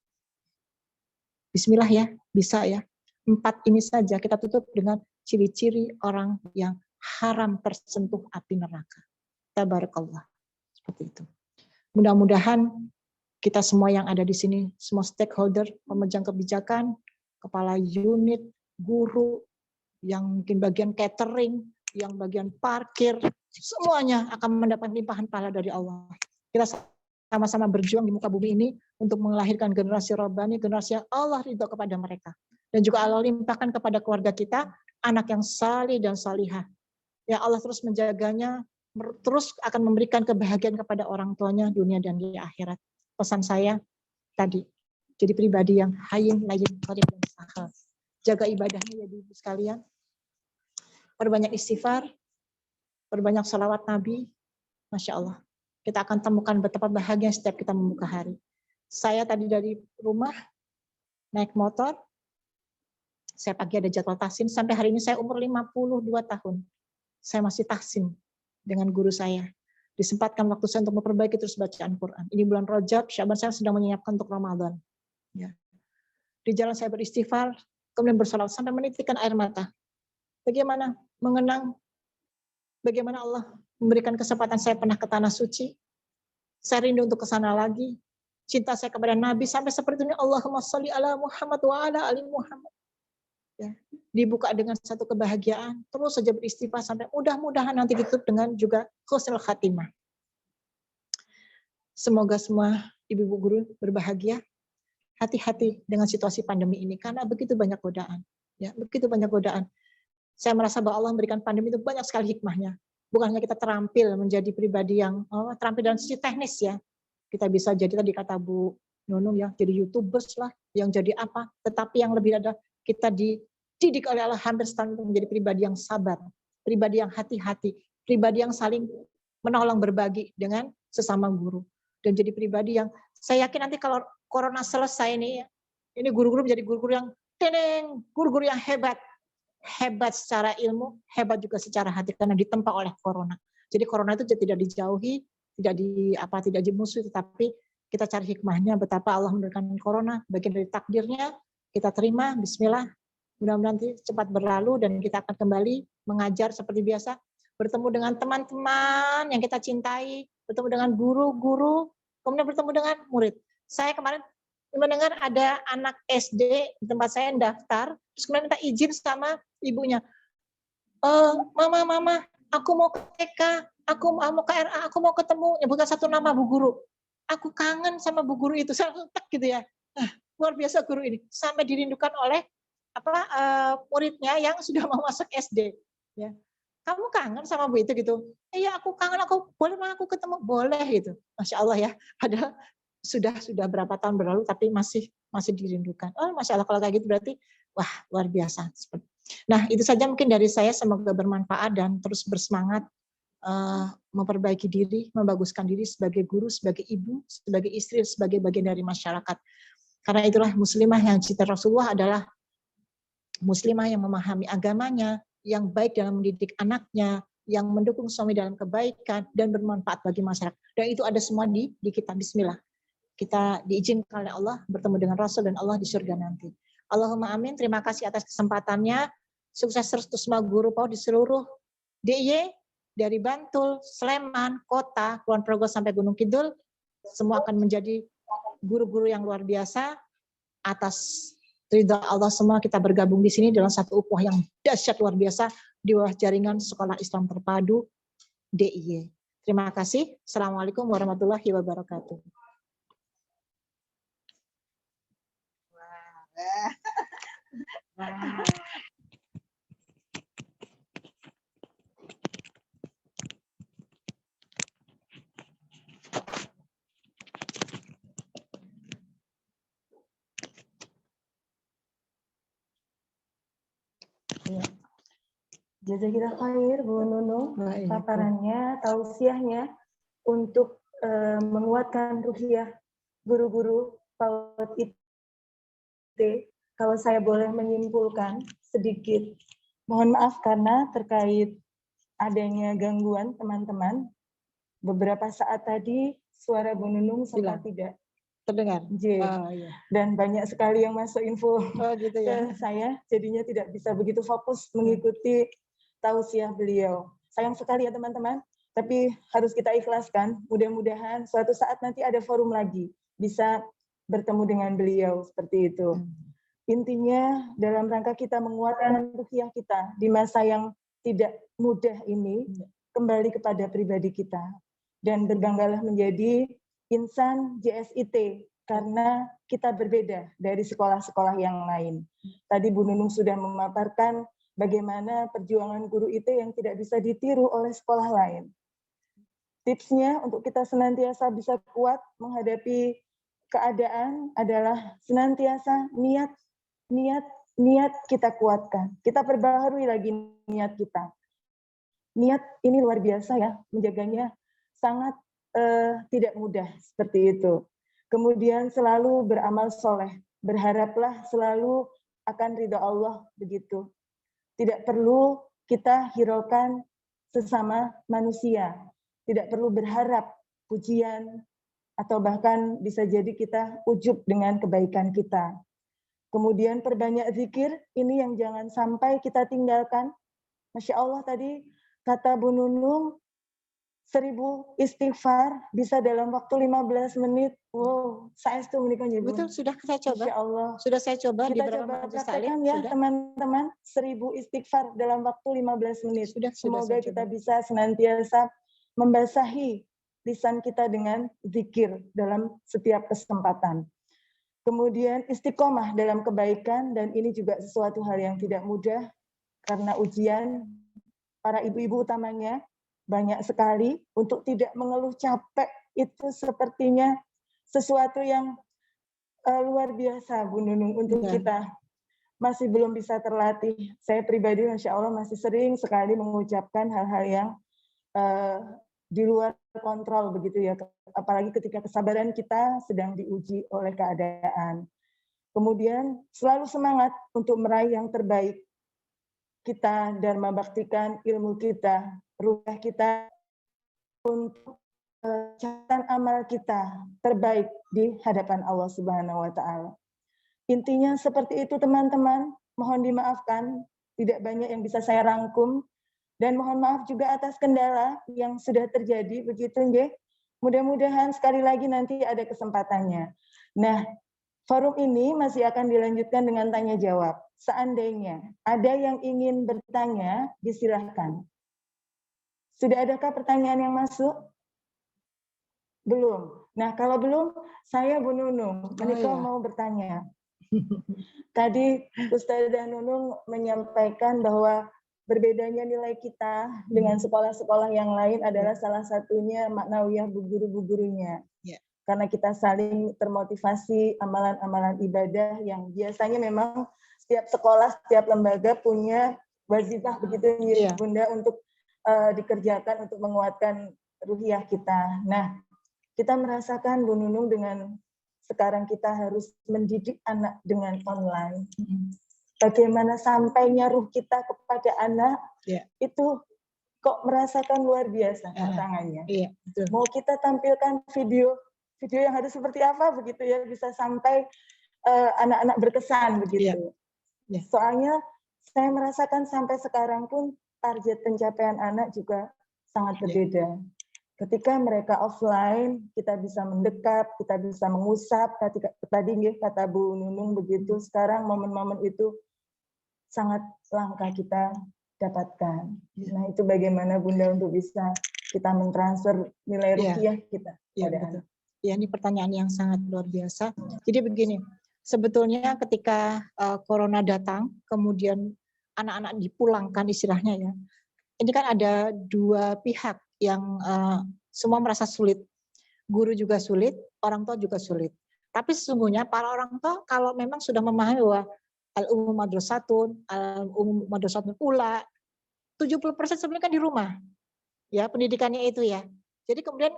Bismillah ya, bisa ya. 4 ini saja kita tutup dengan ciri-ciri orang yang haram tersentuh api neraka. Tabarakallah. Seperti itu. Mudah-mudahan kita semua yang ada di sini, semua stakeholder, pemegang kebijakan, kepala unit, guru, yang mungkin bagian catering, yang bagian parkir, semuanya akan mendapat limpahan pahala dari Allah. Kita sama-sama berjuang di muka bumi ini untuk melahirkan generasi Rabbani, generasi yang Allah ridho kepada mereka. Dan juga Allah limpahkan kepada keluarga kita, anak yang salih dan salihah. Ya Allah terus menjaganya, terus akan memberikan kebahagiaan kepada orang tuanya, dunia dan di akhirat. Pesan saya tadi, jadi pribadi yang hayyin, layin, qarib, dan sahal. Jaga ibadahnya ya ibu sekalian. perbanyak istighfar, perbanyak salawat Nabi, Masya Allah. Kita akan temukan betapa bahagia setiap kita membuka hari. Saya tadi dari rumah, naik motor, saya pagi ada jadwal tahsin, sampai hari ini saya umur 52 tahun. Saya masih tahsin dengan guru saya. Disempatkan waktu saya untuk memperbaiki terus bacaan Quran. Ini bulan Rajab, Syaban saya sedang menyiapkan untuk Ramadan. Ya. Di jalan saya beristighfar, kemudian bersolawat sampai menitikkan air mata. Bagaimana mengenang, bagaimana Allah memberikan kesempatan saya pernah ke tanah suci. Saya rindu untuk ke sana lagi. Cinta saya kepada Nabi sampai seperti ini, Allahumma sholli ala Muhammad wa ala ali Muhammad. Ya, dibuka dengan satu kebahagiaan, terus saja beristighfar sampai mudah-mudahan nanti ditutup dengan juga husnul khatimah. Semoga semua ibu-ibu guru berbahagia. Hati-hati dengan situasi pandemi ini karena begitu banyak godaan. Ya, begitu banyak godaan. Saya merasa bahwa Allah memberikan pandemi itu banyak sekali hikmahnya. Bukan hanya kita terampil menjadi pribadi yang terampil dalam sisi teknis ya. Kita bisa jadi tadi kata Bu Nunung ya, jadi YouTubers lah, yang jadi apa. Tetapi yang lebih ada kita dididik oleh Allah hampir setahun untuk menjadi pribadi yang sabar, pribadi yang hati-hati, pribadi yang saling menolong berbagi dengan sesama guru. Dan jadi pribadi yang saya yakin nanti kalau corona selesai ini guru-guru menjadi guru-guru yang teneng, guru-guru yang hebat. Hebat secara ilmu, hebat juga secara hati karena ditempa oleh corona. Jadi corona itu tidak dijauhi, tidak dimusuhi, tetapi kita cari hikmahnya betapa Allah memberikan corona bagian dari takdirnya, kita terima, bismillah. Mudah-mudahan nanti cepat berlalu dan kita akan kembali mengajar seperti biasa, bertemu dengan teman-teman yang kita cintai, bertemu dengan guru-guru, kemudian bertemu dengan murid. Saya kemarin mendengar ada anak SD di tempat saya yang daftar, terus kemudian minta izin sama ibunya. Mama, aku mau ke TK, aku mau ke RA, aku mau ketemu, nyebutkan satu nama Bu Guru. Aku kangen sama Bu Guru itu, saya tek gitu ya. Luar biasa guru ini, sampai dirindukan oleh muridnya yang sudah mau masuk SD. Ya. Kamu kangen sama Bu itu gitu? Iya, aku kangen, boleh aku ketemu? Boleh gitu. Masya Allah ya, padahal sudah berapa tahun berlalu tapi masih dirindukan. Oh, Masya Allah, kalau kayak gitu berarti wah luar biasa. Nah itu saja mungkin dari saya, semoga bermanfaat dan terus bersemangat memperbaiki diri, membaguskan diri sebagai guru, sebagai ibu, sebagai istri, sebagai bagian dari masyarakat. Karena itulah muslimah yang cinta Rasulullah adalah muslimah yang memahami agamanya, yang baik dalam mendidik anaknya, yang mendukung suami dalam kebaikan dan bermanfaat bagi masyarakat. Dan itu ada semua di kita. Bismillah. Kita diizinkan oleh Allah bertemu dengan Rasul dan Allah di surga nanti. Allahumma amin. Terima kasih atas kesempatannya. Sukses terus untuk semua guru PAUD di seluruh DIY, dari Bantul, Sleman, Kota, Kulon Progo sampai Gunung Kidul. Semua akan menjadi guru-guru yang luar biasa. Atas ridha Allah semua kita bergabung di sini dalam satu ukhuwah yang dahsyat luar biasa di bawah jaringan Sekolah Islam Terpadu DIY. Terima kasih. Assalamualaikum warahmatullahi wabarakatuh. Jazakillah khair Bu Nunung, paparannya, tausiahnya untuk menguatkan ruhiyah guru-guru PAUD IT. Kalau saya boleh menyimpulkan sedikit, mohon maaf karena terkait adanya gangguan teman-teman. Beberapa saat tadi suara Bu Nunung sempat tidak terdengar. Iya. Dan banyak sekali yang masuk info gitu ya. ke saya, jadinya tidak bisa begitu fokus mengikuti tausiah beliau. Sayang sekali ya teman-teman, tapi harus kita ikhlaskan. Mudah-mudahan suatu saat nanti ada forum lagi, bisa bertemu dengan beliau seperti itu. Intinya dalam rangka kita menguatkan ruhiyah kita di masa yang tidak mudah ini, kembali kepada pribadi kita. Dan berbanggalah menjadi insan JSIT, karena kita berbeda dari sekolah-sekolah yang lain. Tadi Bu Nunung sudah memaparkan bagaimana perjuangan guru IT yang tidak bisa ditiru oleh sekolah lain. Tipsnya untuk kita senantiasa bisa kuat menghadapi keadaan adalah senantiasa niat niat kita kuatkan. Kita perbaharui lagi niat kita. Niat ini luar biasa ya, menjaganya sangat tidak mudah seperti itu. Kemudian selalu beramal soleh, berharaplah selalu akan ridha Allah begitu. Tidak perlu kita hiraukan sesama manusia, tidak perlu berharap pujian atau bahkan bisa jadi kita ujub dengan kebaikan kita. Kemudian perbanyak zikir, ini yang jangan sampai kita tinggalkan. Masya Allah tadi kata Bu Nunung, 1000 istighfar bisa dalam waktu 15 menit. Wow, saya itu menikah ya, Betul, sudah saya coba. Masya Allah. Sudah saya coba di Kita beberapa coba majelis taklim. praktekkan ya Sudah. teman-teman, 1000 istighfar dalam waktu 15 menit. Semoga saya kita coba. bisa senantiasa membasahi lisan kita dengan zikir dalam setiap kesempatan. Kemudian istiqomah dalam kebaikan, dan ini juga sesuatu hal yang tidak mudah karena ujian para ibu-ibu utamanya banyak sekali. Untuk tidak mengeluh capek itu sepertinya sesuatu yang luar biasa Bu Nunung untuk kita. Masih belum bisa terlatih. Saya pribadi Masya Allah masih sering sekali mengucapkan hal-hal yang di luar kontrol begitu ya, apalagi ketika kesabaran kita sedang diuji oleh keadaan. Kemudian selalu semangat untuk meraih yang terbaik. Kita dharma baktikan ilmu kita, rupiah kita untuk catatan amal kita terbaik di hadapan Allah Subhanahu wa taala. Intinya seperti itu teman-teman, mohon dimaafkan tidak banyak yang bisa saya rangkum. Dan mohon maaf juga atas kendala yang sudah terjadi, begitu nggih. Mudah-mudahan sekali lagi nanti ada kesempatannya. Nah, forum ini masih akan dilanjutkan dengan tanya jawab. Seandainya ada yang ingin bertanya, disilahkan. Sudah adakah pertanyaan yang masuk? Belum. Nah, kalau belum, saya Bu Nunung, menikah mau bertanya. Tadi Ustazah Nunung menyampaikan bahwa berbedanya nilai kita dengan sekolah-sekolah yang lain adalah salah satunya maknawiyah bu guru-gurunya. Karena kita saling termotivasi amalan-amalan ibadah yang biasanya memang setiap sekolah, setiap lembaga punya wazifah begitu Bunda untuk dikerjakan untuk menguatkan ruhiyah kita. Nah, kita merasakan Bu Nunung dengan sekarang kita harus mendidik anak dengan online. Bagaimana sampainya ruh kita kepada anak, itu kok merasakan luar biasa tantangannya. Mau kita tampilkan video yang harus seperti apa begitu ya, bisa sampai anak-anak berkesan begitu. Soalnya saya merasakan sampai sekarang pun target pencapaian anak juga sangat berbeda. Ketika mereka offline, kita bisa mendekat, kita bisa mengusap. Tadi kata Bu Nunung begitu, sekarang momen-momen itu sangat langka kita dapatkan. Nah, itu bagaimana Bunda untuk bisa kita mentransfer nilai rupiah kita pada anak. Ya, ini pertanyaan yang sangat luar biasa. Jadi begini, sebetulnya ketika corona datang, kemudian anak-anak dipulangkan istilahnya ya, ini kan ada dua pihak yang semua merasa sulit. Guru juga sulit, orang tua juga sulit. Tapi sesungguhnya para orang tua kalau memang sudah memahami bahwa al-umum madrasatun, al-umum madrasatun ula, 70% sebenarnya kan di rumah. Ya, pendidikannya itu ya. Jadi kemudian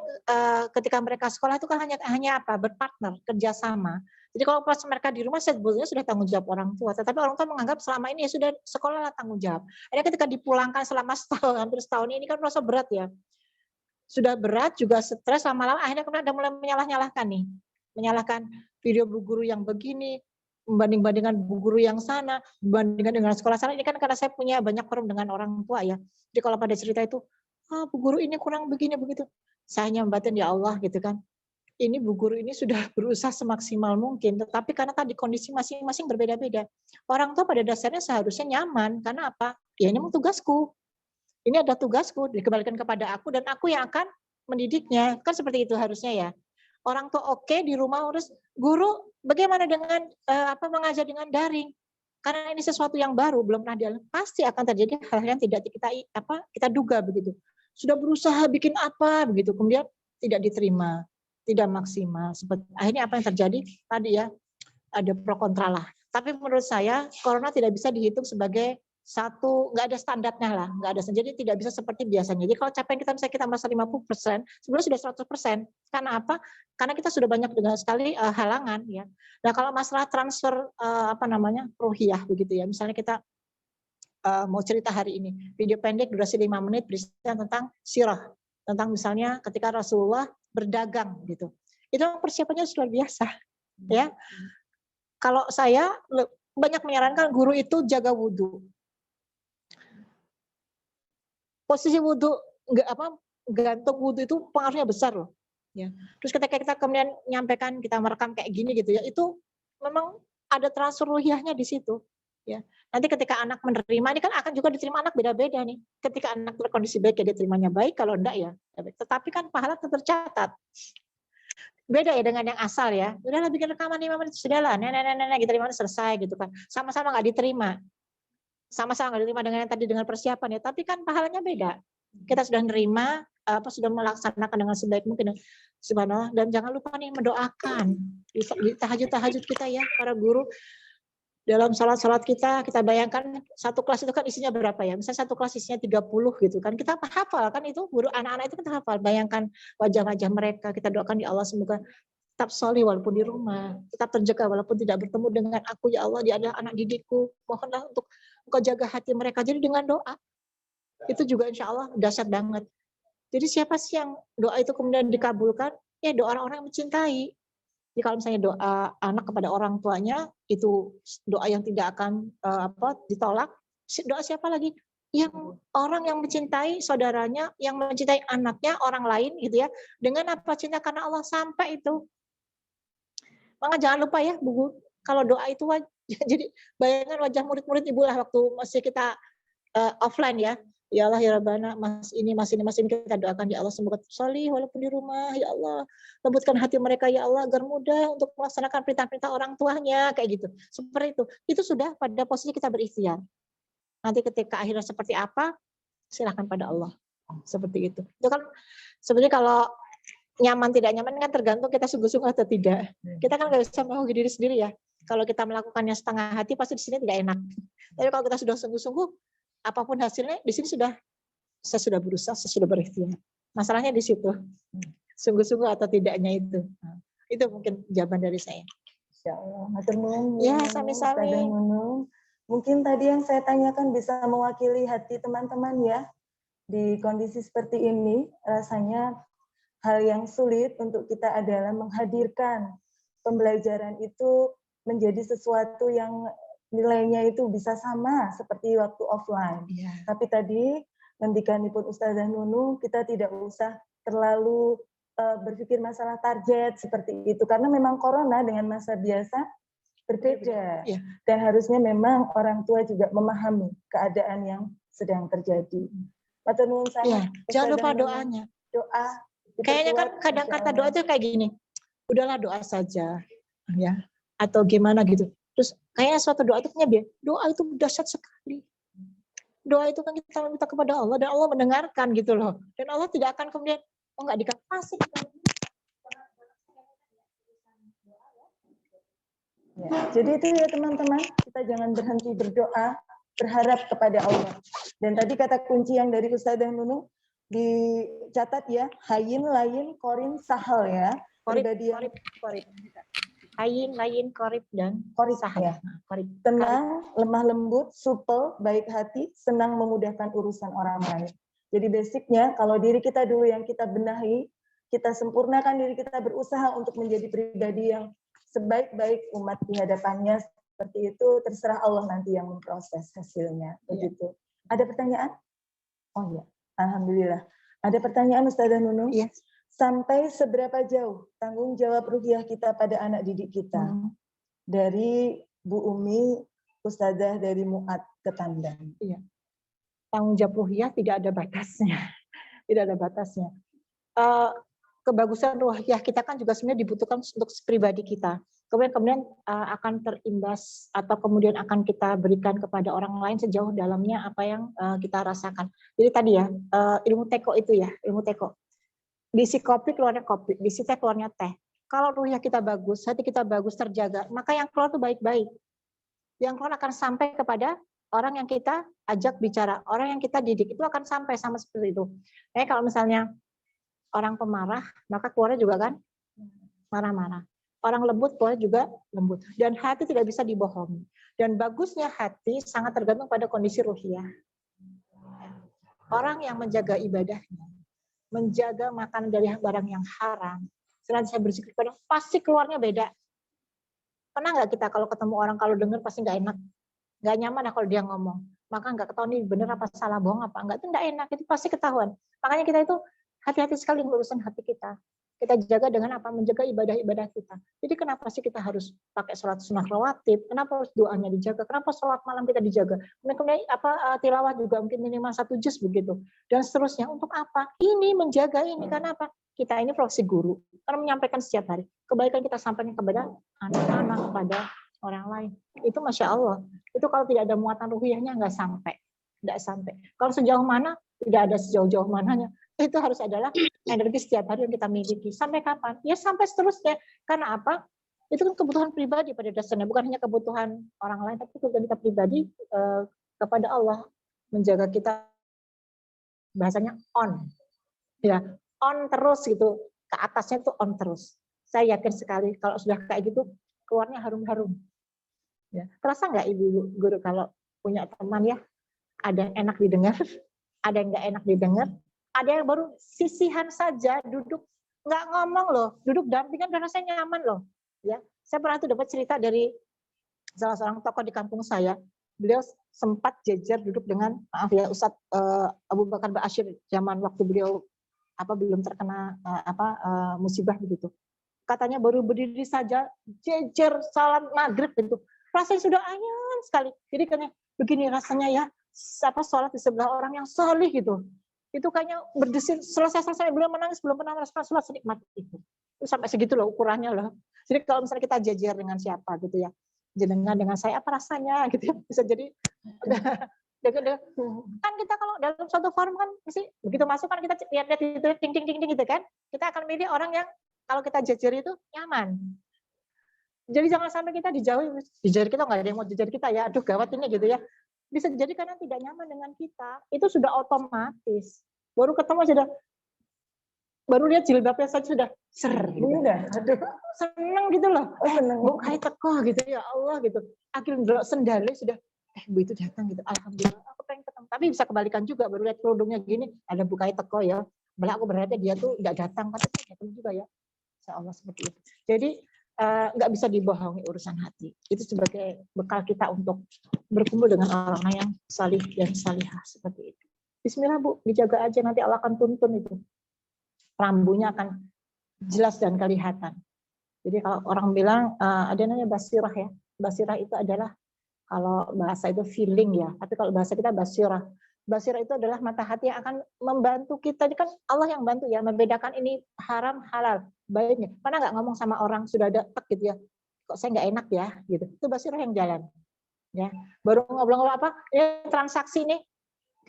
ketika mereka sekolah itu kan hanya apa? Berpartner, kerjasama. Jadi kalau pas mereka di rumah sebetulnya sudah tanggung jawab orang tua, tetapi orang tua menganggap selama ini ya sudah sekolah lah tanggung jawab. Akhirnya ketika dipulangkan selama setahun, hampir setahun ini kan merasa berat ya. Sudah berat juga stres lama-lama akhirnya kemudian ada mulai menyalah-nyalahkan nih. Menyalahkan video bu guru yang begini, membanding-bandingkan bu guru yang sana, membandingkan dengan sekolah sana. Ini kan karena saya punya banyak forum dengan orang tua ya. Jadi kalau pada cerita itu, bu guru ini kurang begini begitu. Saya hanya membatin ya Allah gitu kan. Ini bu guru ini sudah berusaha semaksimal mungkin, tetapi karena tadi kondisi masing-masing berbeda-beda. Orang tua pada dasarnya seharusnya nyaman, karena apa? Ya ini memang tugasku. Ini ada tugasku, dikembalikan kepada aku dan aku yang akan mendidiknya. Kan seperti itu harusnya ya. Orang tua oke di rumah urus, guru bagaimana dengan mengajar dengan daring? Karena ini sesuatu yang baru, belum pernah dialami, pasti akan terjadi hal-hal yang tidak kita duga begitu. Sudah berusaha bikin apa begitu, kemudian tidak diterima, tidak maksimal. Akhirnya apa yang terjadi tadi ya, ada pro kontra lah. Tapi menurut saya corona tidak bisa dihitung sebagai satu, nggak ada standarnya lah, nggak ada. Jadi tidak bisa seperti biasanya. Jadi kalau capaian kita misalnya kita merasa 50%, sebenarnya sudah 100%. Karena apa? Karena kita sudah banyak dengan sekali halangan ya. Nah kalau masalah transfer ruhiyah begitu ya. Misalnya kita mau cerita hari ini, video pendek durasi 5 menit berisi tentang sirah, tentang misalnya ketika Rasulullah berdagang gitu. Itu persiapannya sudah biasa ya. Kalau saya banyak menyarankan guru itu jaga wudhu. Posisi wudhu gantung wudhu itu pengaruhnya besar loh. Ya. Terus ketika kita kemudian menyampaikan, kita merekam kayak gini gitu ya, itu memang ada transfer ruhiyahnya di situ. Ya. Nanti ketika anak menerima, ini kan akan juga diterima anak beda-beda nih. Ketika anak berkondisi baik ya dia terimanya baik, kalau enggak ya. Tetapi kan pahala tercatat. Beda ya dengan yang asal ya. Udahlah bikin rekaman 5 menit sudahlah. Nenek gitu 5 menit selesai gitu kan. Sama-sama nggak diterima. Sama-sama nggak diterima dengan yang tadi dengan persiapan ya. Tapi kan pahalanya beda. Kita sudah nerima, sudah melaksanakan dengan sebaik mungkin. Subhanallah. Dan jangan lupa nih mendoakan di tahajud kita ya para guru. Dalam salat kita bayangkan satu kelas itu kan isinya berapa ya? Misalnya satu kelas isinya 30 gitu kan. Kita hafal kan itu, guru anak-anak itu kita hafal. Bayangkan wajah-wajah mereka, kita doakan ya Allah semoga tetap solih walaupun di rumah, tetap terjaga walaupun tidak bertemu dengan aku ya Allah, dia adalah anak didikku. Mohonlah untuk Engkau jaga hati mereka. Jadi dengan doa itu juga insya Allah dahsyat banget. Jadi siapa sih yang doa itu kemudian dikabulkan? Ya doa orang-orang yang mencintai. Jadi kalau misalnya doa anak kepada orang tuanya itu doa yang tidak akan ditolak. Doa siapa lagi? Yang orang yang mencintai saudaranya, yang mencintai anaknya, orang lain gitu ya. Dengan apa? Cinta karena Allah sampai itu. Maka jangan lupa ya, Bu, kalau doa itu jadi bayangkan wajah murid-murid Ibu lah waktu masih kita offline ya. Ya Allah ya Rabbana, mas ini kita doakan ya Allah semoga solih walaupun di rumah ya Allah, lembutkan hati mereka ya Allah agar mudah untuk melaksanakan perintah-perintah orang tuanya kayak gitu. Seperti itu sudah pada posisi kita berikhtiar. Nanti ketika akhirnya seperti apa silahkan pada Allah. Seperti itu. Itu kan sebenarnya kalau nyaman tidak nyaman kan tergantung kita sungguh-sungguh atau tidak. Kita kan nggak bisa mau diri sendiri ya. Kalau kita melakukannya setengah hati pasti di sini tidak enak. Tapi kalau kita sudah sungguh-sungguh apapun hasilnya, di sini saya sudah berusaha, saya sudah berikhtiar. Masalahnya di situ, sungguh-sungguh atau tidaknya itu. Itu mungkin jawaban dari saya. Insya Allah. Matur nuwun. Ya, sami-sami. Mungkin tadi yang saya tanyakan bisa mewakili hati teman-teman ya. Di kondisi seperti ini, rasanya hal yang sulit untuk kita adalah menghadirkan pembelajaran itu menjadi sesuatu yang nilainya itu bisa sama seperti waktu offline. Tapi tadi ngendikanipun Ustazah Nunu, kita tidak usah terlalu berpikir masalah target seperti itu. Karena memang corona dengan masa biasa berbeda. Dan harusnya memang orang tua juga memahami keadaan yang sedang terjadi. Matur nuwun sangat. Jangan lupa doanya. Doa. Kayaknya kan kadang kata doa itu kayak gini. Udahlah doa saja. Ya. Atau gimana gitu. Terus kayaknya suatu doa itu punya doa itu dahsyat sekali. Doa itu kan kita minta kepada Allah dan Allah mendengarkan gitu loh. Dan Allah tidak akan kemudian enggak dikasih. Ya, jadi itu ya teman-teman, kita jangan berhenti berdoa, berharap kepada Allah. Dan tadi kata kunci yang dari Ustazah Nunu dicatat ya, hayin, layin, korin, sahal ya. Korib. Hayin, layin, korib, dan sahal. Ya. Tenang, lemah lembut, supel, baik hati, senang memudahkan urusan orang lain. Jadi basicnya, kalau diri kita dulu yang kita benahi, kita sempurnakan diri kita, berusaha untuk menjadi pribadi yang sebaik-baik umat di hadapannya, seperti itu, terserah Allah nanti yang memproses hasilnya. Begitu. Ada pertanyaan? Oh ya, alhamdulillah. Ada pertanyaan Ustazah Nunu? Iya. Sampai seberapa jauh tanggung jawab ruhiyah kita pada anak didik kita? Dari Bu Umi, Ustazah dari Mu'ad Ketandan. Iya. Tanggung jawab ruhiyah tidak ada batasnya. Tidak ada batasnya. Kebagusan ruhiyah kita kan juga sebenarnya dibutuhkan untuk pribadi kita. Kemudian akan terimbas atau kemudian akan kita berikan kepada orang lain sejauh dalamnya apa yang kita rasakan. Jadi tadi ya, ilmu teko itu ya, ilmu teko. Diisi kopi, keluarnya kopi. Diisi teh, keluarnya teh. Kalau ruhiyah kita bagus, hati kita bagus, terjaga, maka yang keluar itu baik-baik. yang Quran akan sampai kepada orang yang kita ajak bicara, orang yang kita didik, itu akan sampai sama seperti itu. Kalau misalnya orang pemarah, maka keluarnya juga kan marah-marah. Orang lembut keluarnya juga lembut. Dan hati tidak bisa dibohongi. Dan bagusnya hati sangat tergantung pada kondisi ruhiyah. Orang yang menjaga ibadahnya, menjaga makanan dari barang yang haram, selain saya berzikir kepada, pasti keluarnya beda. Pernah nggak kita kalau ketemu orang, kalau dengar pasti nggak enak, nggak nyaman kalau dia ngomong, maka nggak ketahuan ini benar apa salah, bohong apa enggak, itu nggak enak, itu pasti ketahuan. Makanya kita itu hati-hati sekali mengurusan hati kita. Kita jaga dengan apa? Menjaga ibadah-ibadah kita. Jadi kenapa sih kita harus pakai sholat sunnah rawatib? Kenapa harus doanya dijaga? Kenapa sholat malam kita dijaga? Kemudian tilawah juga mungkin minimal 1 juz begitu. Dan seterusnya. Untuk apa? Ini menjaga ini. Karena apa? Kita ini profesi guru. Karena menyampaikan setiap hari. Kebaikan kita sampaikan kepada anak-anak, kepada orang lain. Itu Masya Allah. Itu kalau tidak ada muatan ruhiyahnya nggak sampai. Nggak sampai. Kalau sejauh mana? Tidak ada sejauh-jauh mananya. Itu harus adalah energi setiap hari yang kita miliki. Sampai kapan? Ya sampai seterusnya. Karena apa? Itu kan kebutuhan pribadi pada dasarnya. Bukan hanya kebutuhan orang lain, tapi kebutuhan kita pribadi kepada Allah. Menjaga kita, bahasanya on. Ya, on terus gitu. Ke atasnya itu on terus. Saya yakin sekali kalau sudah kayak gitu, keluarnya harum-harum. Ya. Terasa nggak Ibu Guru kalau punya teman ya, ada yang enak didengar, ada yang nggak enak didengar, ada yang baru sisihan saja duduk nggak ngomong loh, duduk dampingan dan rasanya nyaman loh. Ya, saya pernah tuh dapat cerita dari salah seorang tokoh di kampung saya. Beliau sempat jejer duduk dengan Ustadz Abu Bakar Ba'asyir zaman waktu beliau belum terkena musibah begitu. Katanya baru berdiri saja jejer salat maghrib itu rasanya sudah ayam sekali. Jadi katanya begini rasanya ya, sholat di sebelah orang yang salih gitu. Itu kayaknya berdesir selesai belum menangis, belum pernah merasakan sholat senikmat itu. Itu sampai segitu loh ukurannya loh. Jadi kalau misalnya kita jajar dengan siapa gitu ya, dengan saya apa rasanya gitu ya, bisa jadi kan kita kalau dalam suatu forum kan mesti begitu masuk kan kita lihat-lihat itu ting gitu kan, kita akan milih orang yang kalau kita jajar itu nyaman. Jadi jangan sampai kita dijauhi, jajar kita nggak ada yang mau jajar kita ya, aduh gawat ini gitu ya. Bisa jadi karena tidak nyaman dengan kita, itu sudah otomatis. Baru ketemu sudah, baru lihat jilbabnya saja sudah ser. Gitu. Aduh, seneng gitu loh. Seneng. Bukai teko gitu ya Allah gitu. Akhirnya sendalnya sudah, Bu itu datang gitu. Alhamdulillah aku pengen ketemu. Tapi bisa kebalikan juga, baru lihat kerudungnya gini, ada bukai teko ya. Malah aku berarti dia tuh nggak datang, tapi datang juga ya. Insya Allah seperti itu. Jadi nggak bisa dibohongi urusan hati. Itu sebagai bekal kita untuk berkumpul dengan orang yang salih dan salihah seperti itu. Bismillah Bu, dijaga aja nanti Allah akan tuntun itu. Rambunya akan jelas dan kelihatan. Jadi kalau orang bilang ada namanya basirah ya. Basirah itu adalah kalau bahasa itu feeling ya. Tapi kalau bahasa kita basirah. Basirah itu adalah mata hati yang akan membantu kita. Ini kan Allah yang bantu ya, membedakan ini haram halal baiknya. Mana nggak ngomong sama orang sudah ada gitu ya, kok saya nggak enak ya gitu. Itu basirah yang jalan. Ya, baru ngobrol-ngobrol apa? Ya transaksi nih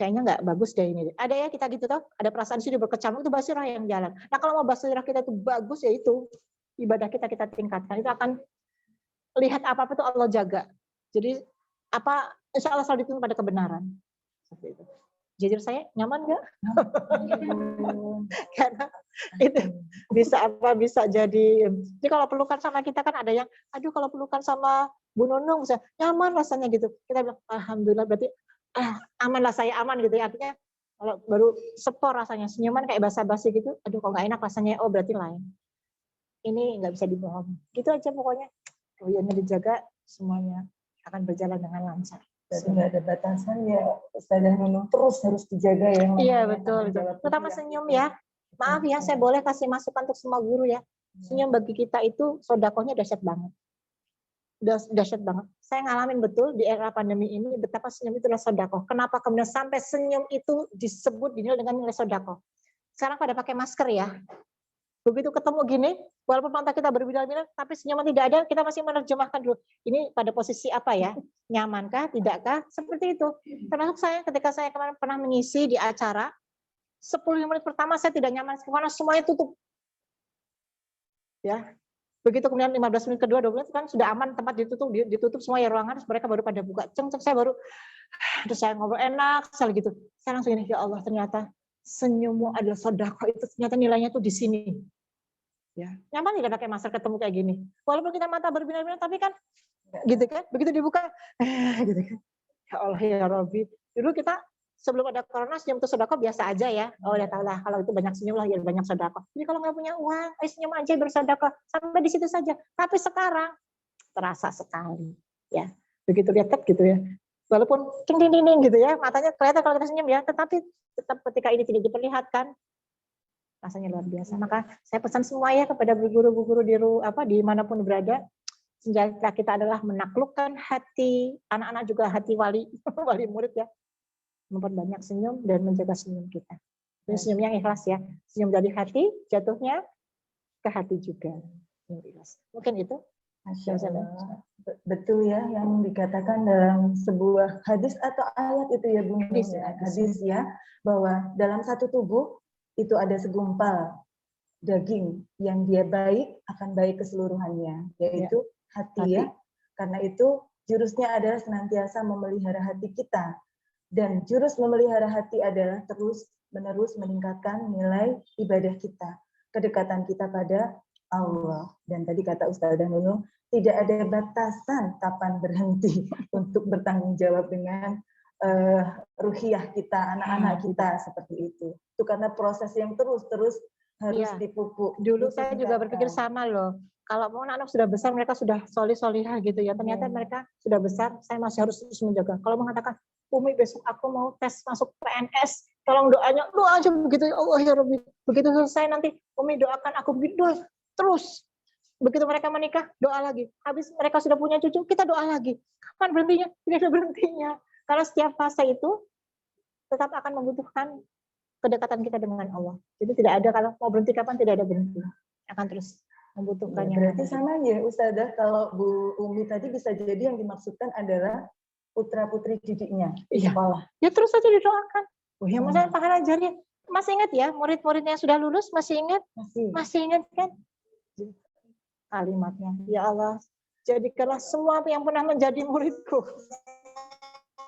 kayaknya nggak bagus deh ini. Ada ya kita gitu toh, ada perasaan sini berkecamuk, itu basirah yang jalan. Nah kalau mau basirah kita itu bagus ya itu ibadah kita tingkatkan. Itu akan lihat apa itu Allah jaga. Jadi apa insya Allah selalu dituntun pada kebenaran. Seperti itu. Jujur saya nyaman nggak? Karena itu bisa jadi. Jadi kalau pelukan sama kita kan ada yang, aduh kalau pelukan sama Bu Nunung bisa nyaman rasanya gitu. Kita bilang alhamdulillah berarti aman lah saya aman gitu ya. Artinya kalau baru sepor rasanya senyuman kayak basa-basi gitu, aduh kok nggak enak rasanya. Oh berarti lain. Ini nggak bisa dibohong. Gitu aja pokoknya. Ruhiyahnya dijaga, semuanya akan berjalan dengan lancar. Jadi nggak ada batasan ya, Ustazah Nunung terus harus dijaga ya. Iya betul. Terutama senyum ya. Maaf ya, saya boleh kasih masukan untuk semua guru ya. Senyum bagi kita itu sodakohnya dahsyat banget. Dahsyat banget. Saya ngalamin betul di era pandemi ini betapa senyum itu adalah sodakoh. Kenapa kemudian sampai senyum itu disebut dinilai dengan nilai sodakoh. Sekarang pada pakai masker ya. Begitu ketemu gini, walaupun mata kita berbinar-binar, tapi senyuman tidak ada, kita masih menerjemahkan dulu. Ini pada posisi apa ya? Nyamankah, tidakkah? Seperti itu. Termasuk saya, ketika saya kemarin pernah mengisi di acara, 10 menit pertama saya tidak nyaman, karena semuanya tutup. Ya, Begitu kemudian 15 menit kedua, 20 menit kan sudah aman, tempat ditutup semua ya ruangan, terus mereka baru pada buka. Saya baru, terus saya ngobrol enak, sekali gitu. Saya langsung ini, ya Allah ternyata senyummu adalah sedekah, itu ternyata nilainya tuh di sini. Ya, nyaman tidak pakai masker ketemu kayak gini. Walaupun kita mata berbinar-binar, tapi kan gitu kan, begitu dibuka, gitu kan. Ya Allah ya Rabbi. Dulu kita sebelum ada corona senyum itu sedekah biasa aja ya. Oh udah tahu lah kalau itu banyak senyum lah ya banyak sedekah. Jadi kalau nggak punya uang, senyum aja bersedekah sampai di situ saja. Tapi sekarang terasa sekali ya. Begitu lihat gitu ya. Walaupun ding ding ding gitu ya, matanya kelihatan kalau kita senyum ya, tetapi tetap ketika ini tidak diperlihatkan rasanya luar biasa. Maka saya pesan semua ya kepada guru-guru di manapun berada, senjata kita adalah menaklukkan hati anak-anak juga hati wali murid ya, memperbanyak senyum dan menjaga senyum kita. Ini senyum yang ikhlas ya, senyum dari hati jatuhnya ke hati juga. Mungkin itu. Masya Allah. Betul ya yang dikatakan dalam sebuah hadis atau ayat itu ya Bung. Hadis ya, bahwa dalam satu tubuh itu ada segumpal daging yang dia baik akan baik keseluruhannya, yaitu hati ya. Karena itu jurusnya adalah senantiasa memelihara hati kita. Dan jurus memelihara hati adalah terus-menerus meningkatkan nilai ibadah kita, kedekatan kita pada Allah. Dan tadi kata Ustazah Nunung, tidak ada batasan kapan berhenti untuk bertanggung jawab dengan ruhiyah kita, anak-anak kita seperti itu. Itu karena proses yang terus harus dipupuk. Dulu saya juga berpikir sama loh. Kalau mau anak sudah besar, mereka sudah solihah gitu ya. Ternyata mereka sudah besar, saya masih harus terus menjaga. Kalau mengatakan, Umi besok aku mau tes masuk PNS, tolong doanya, doa aja begitu ya Allah ya Rabbi. Begitu selesai nanti, Umi doakan aku bidul terus. Begitu mereka menikah, doa lagi. Habis mereka sudah punya cucu, kita doa lagi. Kapan berhentinya? Tidak ada berhentinya. Karena setiap fase itu tetap akan membutuhkan kedekatan kita dengan Allah. Jadi tidak ada kalau mau berhenti kapan, tidak ada berhenti. Akan terus membutuhkannya. Berarti sama ya Ustazah, kalau Bu Umi tadi bisa jadi yang dimaksudkan adalah putra-putri didiknya di sekolah. Ya terus saja didoakan. Oh ya, misalnya pahala jariah. Masih ingat ya, murid-muridnya yang sudah lulus, masih ingat? Masih ingat kan? Kalimatnya, ya Allah, jadikanlah semua yang pernah menjadi muridku.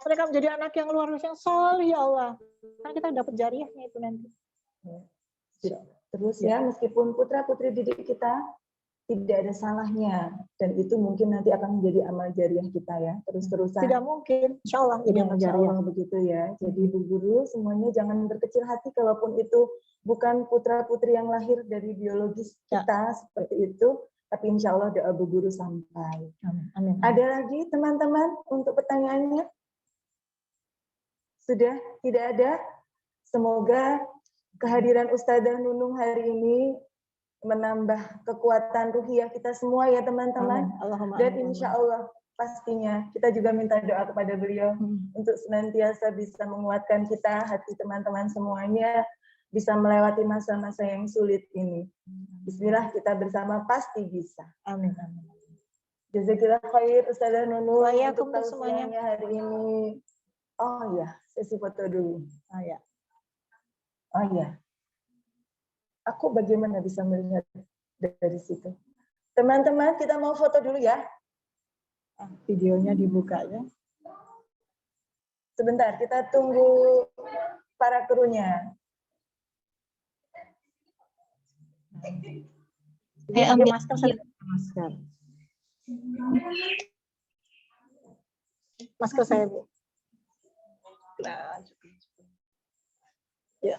Mereka menjadi anak yang luar biasa, yang soleh ya Allah. Karena kita dapat jariahnya itu nanti. Terus ya, meskipun putra-putri didik kita tidak ada salahnya, dan itu mungkin nanti akan menjadi amal jariah kita ya, terus-terusan. Tidak mungkin, insya Allah jadi amal jariah. Begitu ya. Jadi Bu Guru semuanya jangan berkecil hati, kalaupun itu bukan putra-putri yang lahir dari biologis kita seperti itu, tapi insya Allah doa Bu Guru sampai. Amin. Ada lagi teman-teman untuk pertanyaannya? Sudah tidak ada? Semoga kehadiran Ustazah Nunung hari ini menambah kekuatan ruhiyah kita semua ya teman-teman. Dan insya Allah pastinya kita juga minta doa kepada beliau untuk senantiasa bisa menguatkan kita, hati teman-teman semuanya, bisa melewati masa-masa yang sulit ini. Bismillah, kita bersama pasti bisa. Amin. Jazakillah khair Ustazah Nunung untuk semuanya hari ini. Oh ya, sesi foto dulu. Oh ya. Aku bagaimana bisa melihat dari situ? Teman-teman, kita mau foto dulu ya. Videonya dibuka ya. Sebentar, kita tunggu para krunya. Ambil masker. Masker saya, Bu. Ya.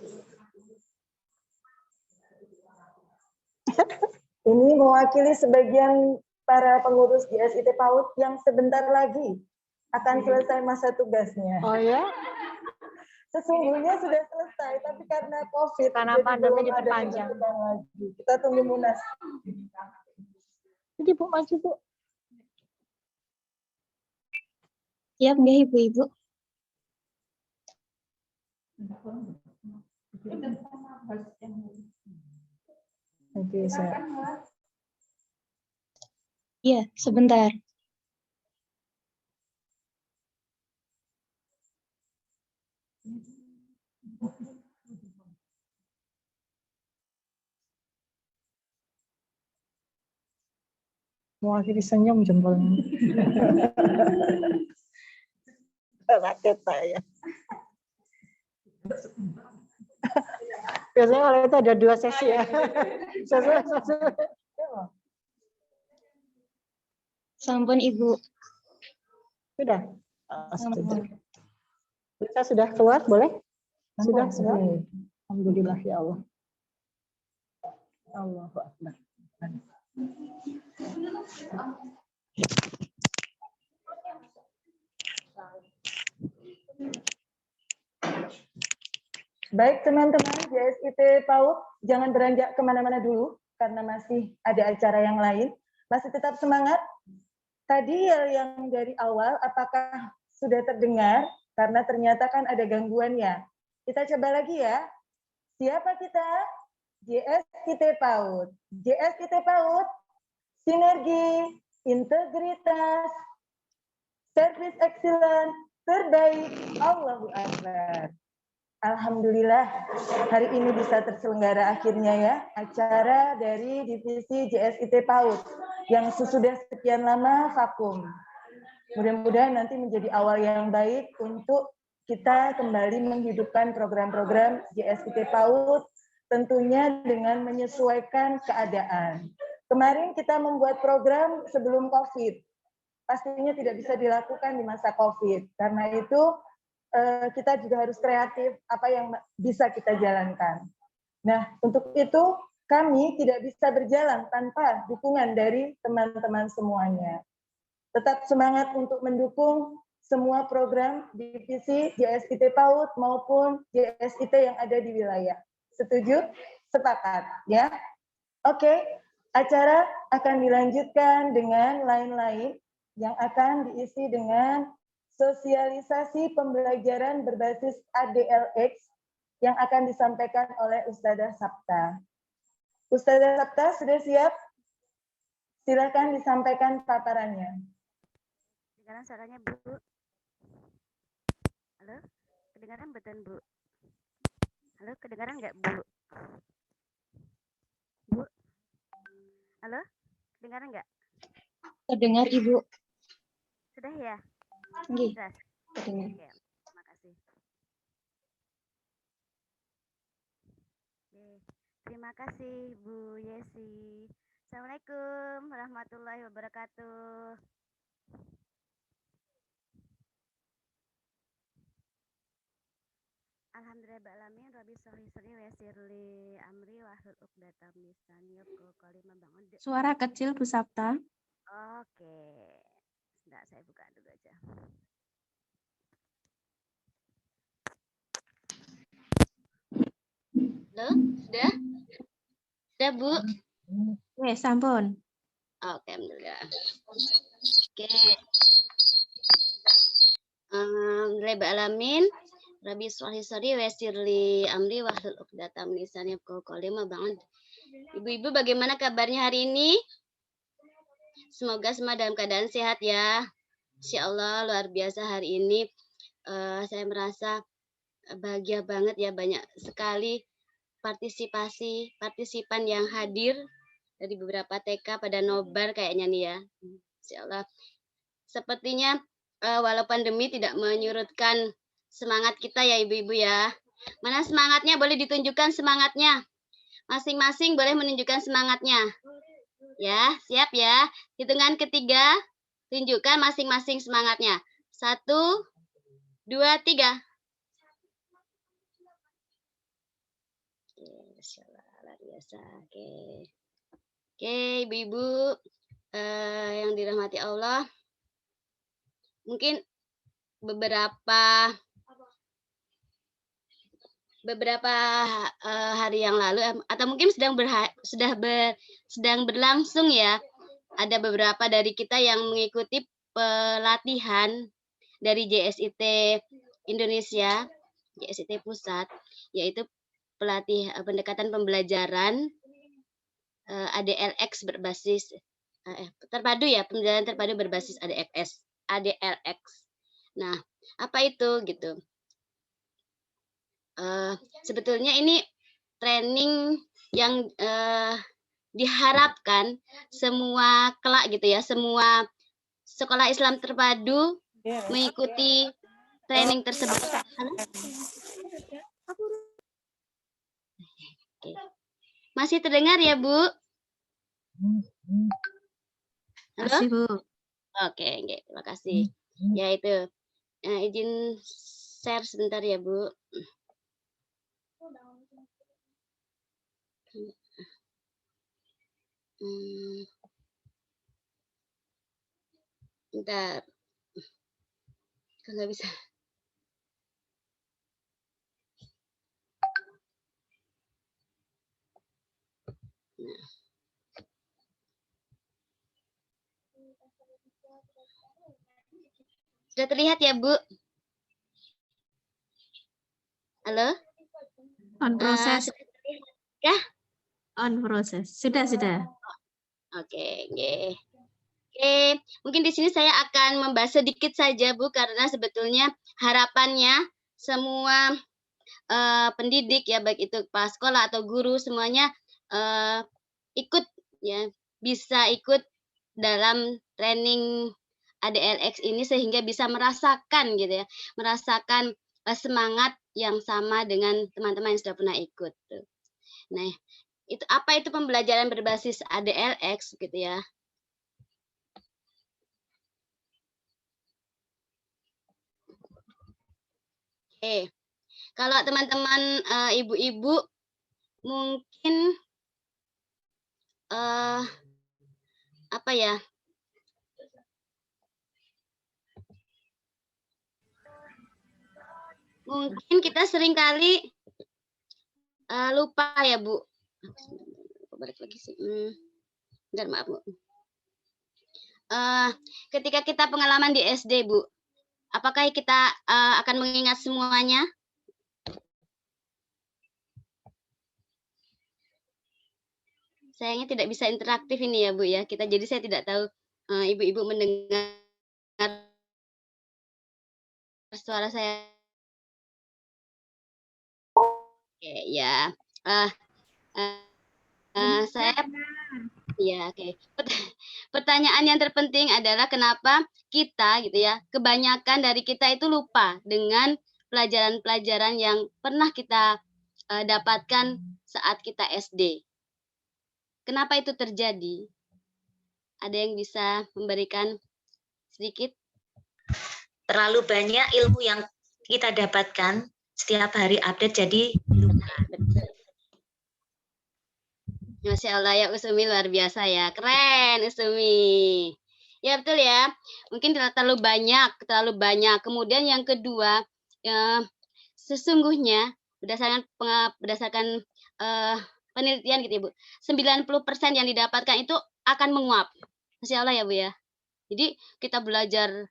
Ini mewakili sebagian para pengurus di SIT PAUD yang sebentar lagi akan selesai masa tugasnya. Oh ya? Sesungguhnya sudah selesai, tapi karena COVID, karena pandemi diperpanjang. Kita tunggu Munas. Jadi Bu, maju Bu. Ya, Ibu-Ibu. Oke, saya. Iya, sebentar. Mewakili senyum jempolnya. Raketa ya. Biasanya kalau itu ada 2 sesi ya. Sampun Ibu. Sudah. Kita sudah keluar, boleh? Sudah. Alhamdulillah ya Allah. Allahu Akbar. Baik teman-teman JSIT PAUD, jangan beranjak kemana-mana dulu karena masih ada acara yang lain. Masih tetap semangat. Tadi yang dari awal apakah sudah terdengar? Karena ternyata kan ada gangguannya. Kita coba lagi ya. Siapa kita? JSIT PAUD. JSIT PAUD, sinergi, integritas, service excellent, terbaik, Allahu Akbar. Alhamdulillah hari ini bisa terselenggara akhirnya ya acara dari divisi JSIT PAUD yang sesudah sekian lama vakum. Mudah-mudahan nanti menjadi awal yang baik untuk kita kembali menghidupkan program-program JSIT PAUD tentunya dengan menyesuaikan keadaan. Kemarin kita membuat program sebelum COVID. Pastinya tidak bisa dilakukan di masa COVID. Karena itu kita juga harus kreatif apa yang bisa kita jalankan. Nah, untuk itu kami tidak bisa berjalan tanpa dukungan dari teman-teman semuanya. Tetap semangat untuk mendukung semua program divisi JSIT PAUD maupun JSIT yang ada di wilayah. Setuju? Sepakat, ya? Oke, acara akan dilanjutkan dengan lain-lain yang akan diisi dengan sosialisasi pembelajaran berbasis ADLX yang akan disampaikan oleh Ustadzah Sapta. Ustadzah Sapta sudah siap? Silakan disampaikan paparannya. Kedengaran suaranya, Bu? Halo? Kedengaran betul, Bu? Halo, kedengaran nggak, Bu? Bu? Halo? Kedengaran nggak? Terdengar Ibu. Sudah ya? Nggih. Sudah. Terdengar. Oke, terima kasih. Oke, terima kasih Bu Yesi. Assalamualaikum warahmatullahi wabarakatuh. Alhamdulillahirrahmanirrahim. Rabbi sholli sholli wa yassirli amri wahlul 'uqdatam min lisani yafqahu qawli. Suara kecil Bu Sapta. Oke. Sebentar, saya buka dulu aja. Halo, sudah? Sudah, Bu? Oke, sampun. Oke, alhamdulillah. Oke. Alhamdulillahirrahmanirrahim. Rabbi sholli sholli wa yassirli amri wahlul 'uqdatam min lisani yafqahu qawli. Ibu-ibu bagaimana kabarnya hari ini? Semoga semua dalam keadaan sehat ya. Insya Allah luar biasa hari ini. Saya merasa bahagia banget ya, banyak sekali partisipan yang hadir dari beberapa TK pada nobar kayaknya nih ya. Insya Allah. Sepertinya walau pandemi tidak menyurutkan semangat kita ya ibu-ibu ya. Mana semangatnya? Boleh ditunjukkan semangatnya. Masing-masing boleh menunjukkan semangatnya. Ya, siap ya. Hitungan ketiga, tunjukkan masing-masing semangatnya. 1, 2, 3. Luar biasa. Oke, ibu-ibu yang dirahmati Allah. Mungkin beberapa hari yang lalu atau mungkin sedang berlangsung ya, ada beberapa dari kita yang mengikuti pelatihan dari JSIT Indonesia, JSIT Pusat, yaitu pendekatan pembelajaran ADLX berbasis terpadu ya, pembelajaran terpadu berbasis ADLX. Nah, apa itu gitu? Sebetulnya ini training yang diharapkan semua kelak gitu ya, semua sekolah Islam terpadu mengikuti training tersebut. Oke. Masih terdengar ya, Bu? Halo? Masih, Bu. Oke, terima kasih. Ya itu. Izin share sebentar ya, Bu. Bentar. Kok nggak bisa? Nah. Sudah terlihat ya, Bu? Halo? On proses. Sudah terlihat kah? On proses. Sudah. Oke, mungkin di sini saya akan membahas sedikit saja, Bu, karena sebetulnya harapannya semua pendidik ya, baik itu kepala sekolah atau guru, semuanya ikut ya, bisa ikut dalam training ADLX ini sehingga bisa merasakan gitu ya, merasakan semangat yang sama dengan teman-teman yang sudah pernah ikut. Nah, itu apa itu pembelajaran berbasis ADLX gitu ya? Oke, kalau teman-teman ibu-ibu mungkin apa ya? Mungkin kita seringkali lupa ya, Bu. Balik lagi sih. Bentar, maaf, Bu. Ketika kita pengalaman di SD, Bu, apakah kita akan mengingat semuanya? Sayangnya tidak bisa interaktif ini ya, Bu ya. Jadi saya tidak tahu ibu-ibu mendengar suara saya. Oke, ya. Saya ya, oke. Pertanyaan yang terpenting adalah kenapa kita gitu ya, kebanyakan dari kita itu lupa dengan pelajaran-pelajaran yang pernah kita dapatkan saat kita SD. Kenapa itu terjadi? Ada yang bisa memberikan sedikit? Terlalu banyak ilmu yang kita dapatkan setiap hari update, jadi lupa. Masya Allah ya, Usumi luar biasa ya, keren Usumi. Ya betul ya, mungkin terlalu banyak. Kemudian yang kedua, ya, sesungguhnya berdasarkan penelitian gitu ya, Bu, 90% yang didapatkan itu akan menguap. Masya Allah ya, Bu ya. Jadi kita belajar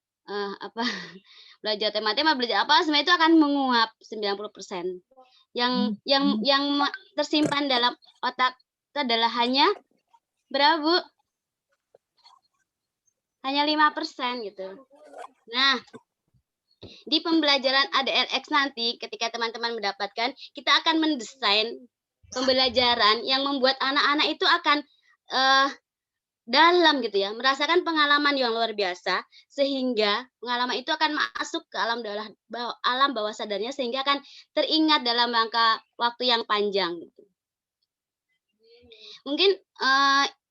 belajar tema-tema, belajar apa, semua itu akan menguap 90%. Yang tersimpan dalam otak itu adalah hanya berapa, Bu? Hanya 5% gitu. Nah, di pembelajaran ADLX nanti ketika teman-teman mendapatkan, kita akan mendesain pembelajaran yang membuat anak-anak itu akan dalam gitu ya, merasakan pengalaman yang luar biasa, sehingga pengalaman itu akan masuk ke alam bawah sadarnya, sehingga akan teringat dalam rangka waktu yang panjang gitu. Mungkin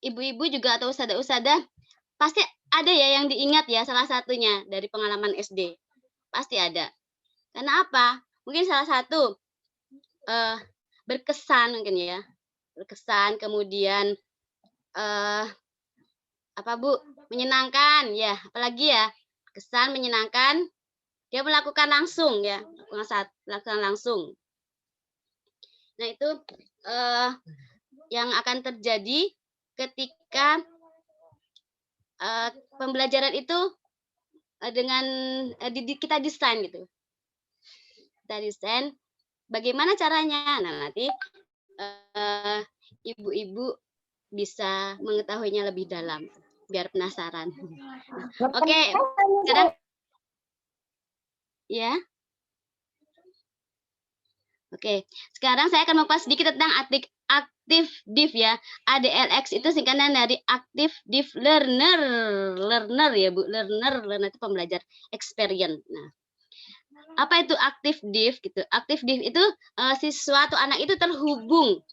ibu-ibu juga atau ustadzah pasti ada ya yang diingat ya, salah satunya dari pengalaman SD. Pasti ada. Karena apa? Mungkin salah satu berkesan mungkin ya. Berkesan, kemudian apa, Bu? Menyenangkan ya, apalagi ya? Kesan, menyenangkan, dia melakukan langsung ya, melakukan langsung. Nah, itu yang akan terjadi ketika pembelajaran itu dengan kita desain gitu. Kita desain bagaimana caranya. Nah, nanti ibu-ibu bisa mengetahuinya lebih dalam biar penasaran. Oke, sekarang ya. Oke, sekarang saya akan membahas sedikit tentang aktif div ya. ADLX itu singkatan dari aktif div learner. Learner ya Bu, learner itu pembelajar experience. Nah, apa itu aktif div gitu? Aktif div itu siswa atau anak itu terhubung.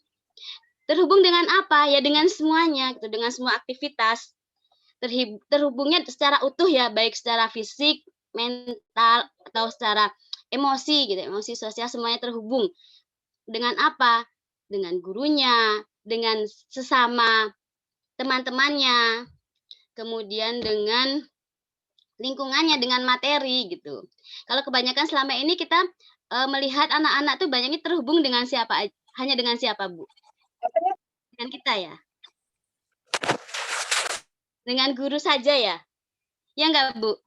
Terhubung dengan apa? Ya dengan semuanya gitu, dengan semua aktivitas. Terhubungnya secara utuh ya, baik secara fisik, mental atau secara emosi gitu, emosi sosial semuanya terhubung. Dengan apa? Dengan gurunya, dengan sesama teman-temannya, kemudian dengan lingkungannya, dengan materi gitu. Kalau kebanyakan selama ini kita melihat anak-anak tuh banyaknya terhubung dengan siapa? Hanya dengan siapa, Bu? Dengan kita ya. Dengan guru saja ya. Ya enggak, Bu?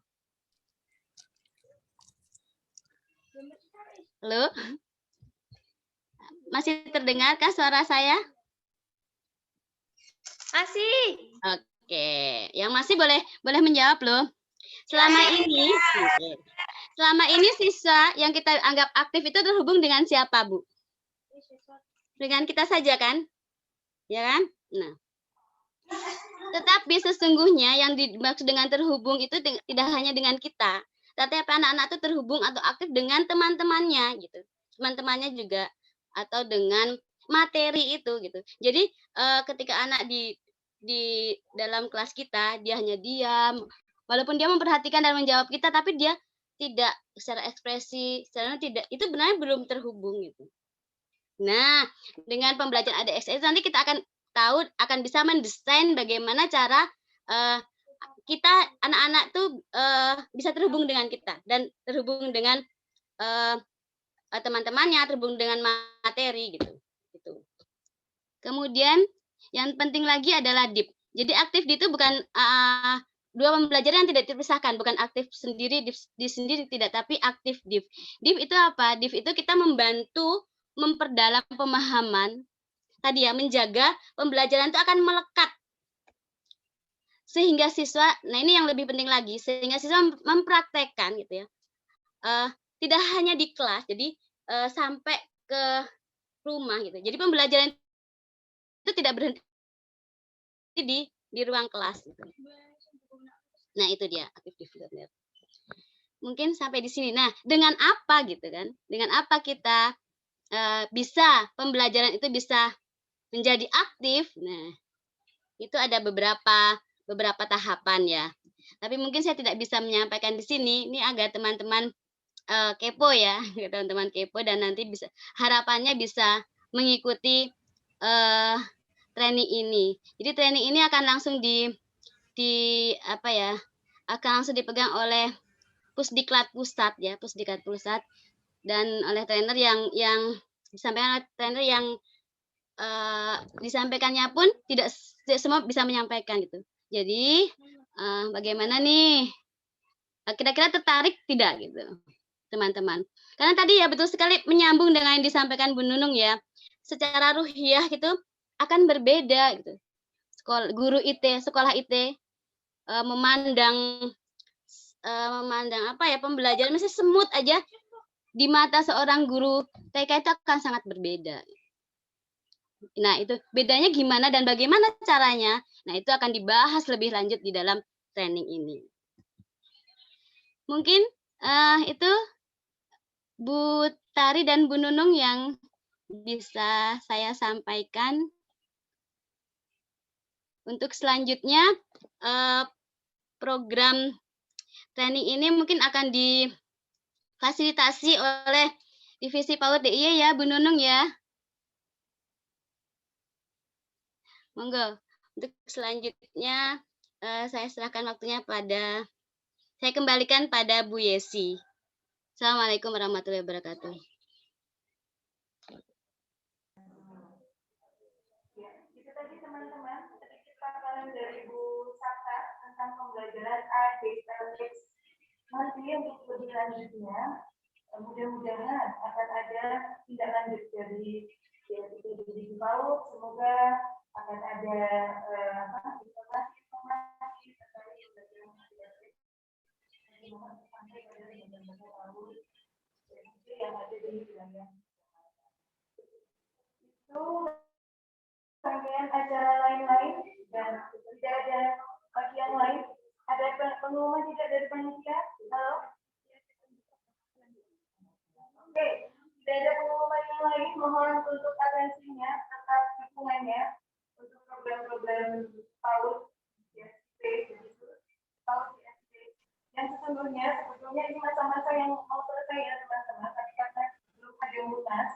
Halo? Masih terdengarkah suara saya? Masih. Oke, yang masih boleh menjawab loh. Selama ini siswa yang kita anggap aktif itu terhubung dengan siapa, Bu? Dengan kita saja kan? Ya kan? Nah. Tetapi sesungguhnya yang dimaksud dengan terhubung itu tidak hanya dengan kita, tetapi anak-anak itu terhubung atau aktif dengan teman-temannya gitu. Teman-temannya juga atau dengan materi itu gitu. Jadi ketika anak di dalam kelas kita dia hanya diam, walaupun dia memperhatikan dan menjawab kita, tapi dia tidak secara ekspresi, secara tidak, itu benar belum terhubung gitu. Nah, dengan pembelajaran ADX itu nanti kita akan tahu, akan bisa mendesain bagaimana cara kita anak-anak tuh bisa terhubung dengan kita dan terhubung dengan teman-temannya, terhubung dengan materi gitu. Kemudian yang penting lagi adalah DIP. Jadi aktif DIP itu bukan dua pembelajaran yang tidak terpisahkan, bukan aktif sendiri, DIP sendiri tidak, tapi aktif DIP. DIP itu apa? DIP itu kita membantu memperdalam pemahaman, tadi ya, menjaga pembelajaran itu akan melekat. Sehingga siswa, nah ini yang lebih penting lagi, sehingga siswa mempraktekkan gitu ya. Tidak hanya di kelas, jadi sampai ke rumah gitu. Jadi pembelajaran itu tidak berhenti di ruang kelas gitu. Nah, itu dia aktif learner. Mungkin sampai di sini. Nah, dengan apa gitu kan? Dengan apa kita bisa pembelajaran itu bisa menjadi aktif? Nah, itu ada beberapa tahapan ya. Tapi mungkin saya tidak bisa menyampaikan di sini. Ini agar teman-teman kepo ya, teman-teman kepo, dan nanti bisa, harapannya bisa mengikuti training ini. Jadi training ini akan langsung apa ya? Akan langsung dipegang oleh Pusdiklat Pusat ya, Pusdiklat Pusat, dan oleh trainer yang disampaikan oleh trainer yang disampaikannya pun tidak semua bisa menyampaikan gitu. Jadi bagaimana nih? Kira-kira tertarik tidak gitu, teman-teman? Karena tadi ya betul sekali menyambung dengan yang disampaikan Bu Nunung ya. Secara ruhiyah gitu akan berbeda gitu. Guru IT, sekolah IT memandang apa ya, pembelajaran masih semut aja di mata seorang guru TK itu akan sangat berbeda. Nah, itu bedanya gimana dan bagaimana caranya? Nah, itu akan dibahas lebih lanjut di dalam training ini. Mungkin itu Bu Tari dan Bu Nunung yang bisa saya sampaikan. Untuk selanjutnya program training ini mungkin akan difasilitasi oleh Divisi PAUD DIY ya, Bu Nunung ya. Monggo. Untuk selanjutnya saya serahkan waktunya saya kembalikan pada Bu Yesi. Assalamualaikum warahmatullahi wabarakatuh. Ya, itu tadi teman-teman, sedikit paparan dari Bu Sabta tentang pembelajaran ADLX. Nanti untuk lebih lanjutnya, mudah-mudahan akan ada tindak lanjut dari Divisi PAUD. Semoga akan ada informasi terkait pembelajaran ADLX sampai pada benar-benar tahun yang ada di wilayah itu. Kemudian acara lain-lain dan tidak ada bagian lain. Ada pengumuman tidak dari panitia? Halo? Oke, tidak ada pengumuman yang lain. Mohon untuk atensinya, tetap dukungannya untuk program-program PAUD, yang sebetulnya ini masa-masa yang mau selesai ya teman-teman, tapi karena belum ada munas,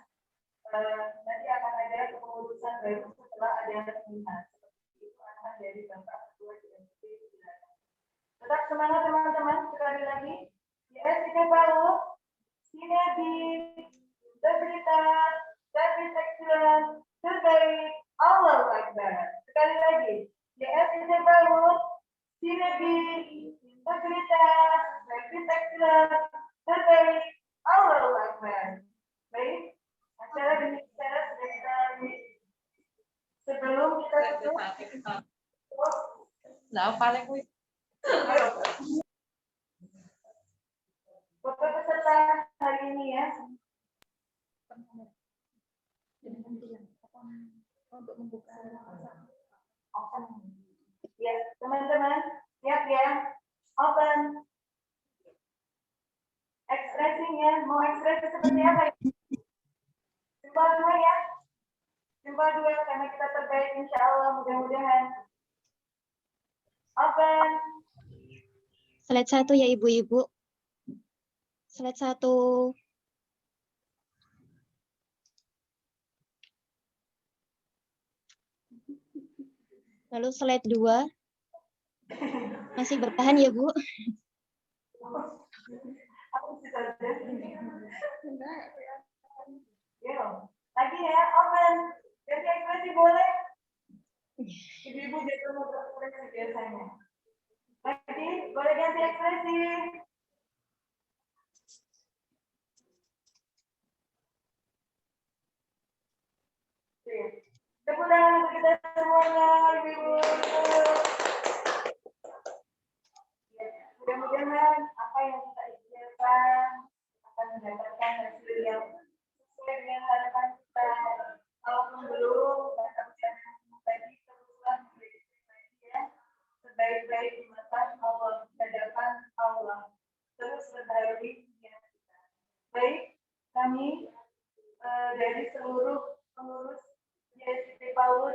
nanti akan ada kepengurusan baru setelah ada munas. Itu akan dari Bapak Ketua DMC. Tetap semangat teman-teman, sekali lagi. Yes, ini baru, sinergi, berberita, excellent, terbaik, Allah Akbar. Sekali lagi, yes, ini baru, sinergi, integritas, excellent, terbaik, Allah Akbar. Baik, acara demi acara sudah kita lalui. Sebelum kita tutup, foto peserta hari ini ya. Untuk membuka open. Ya, teman-teman, siap ya. Open. Ekspresinya, mau ekspresi seperti apa? Simpel 2 ya. Simpel 2 karena kita terbaik insya Allah, mudah-mudahan. Open. Slide 1 ya ibu-ibu. Slide 1. Lalu slide 2. Masih bertahan ya, Bu? Lagi ya, open. Ganti ekspresi boleh? Ibu-ibu jadi mau berekspresi biasanya. Lagi, boleh ganti ekspresi. Tepuk tangan untuk kita semuanya, ibu-ibu. Mudah-mudahan apa yang kita ikhtiarkan akan mendapatkan hasil yang sesuai dengan harapan kita. Kalaupun belum, maka tadi teruslah menjadi ya, sebaik-baik di mata Allah, di hadapan Allah. Terus berharap kita. Baik, kami dari seluruh pengurus YSP PAUD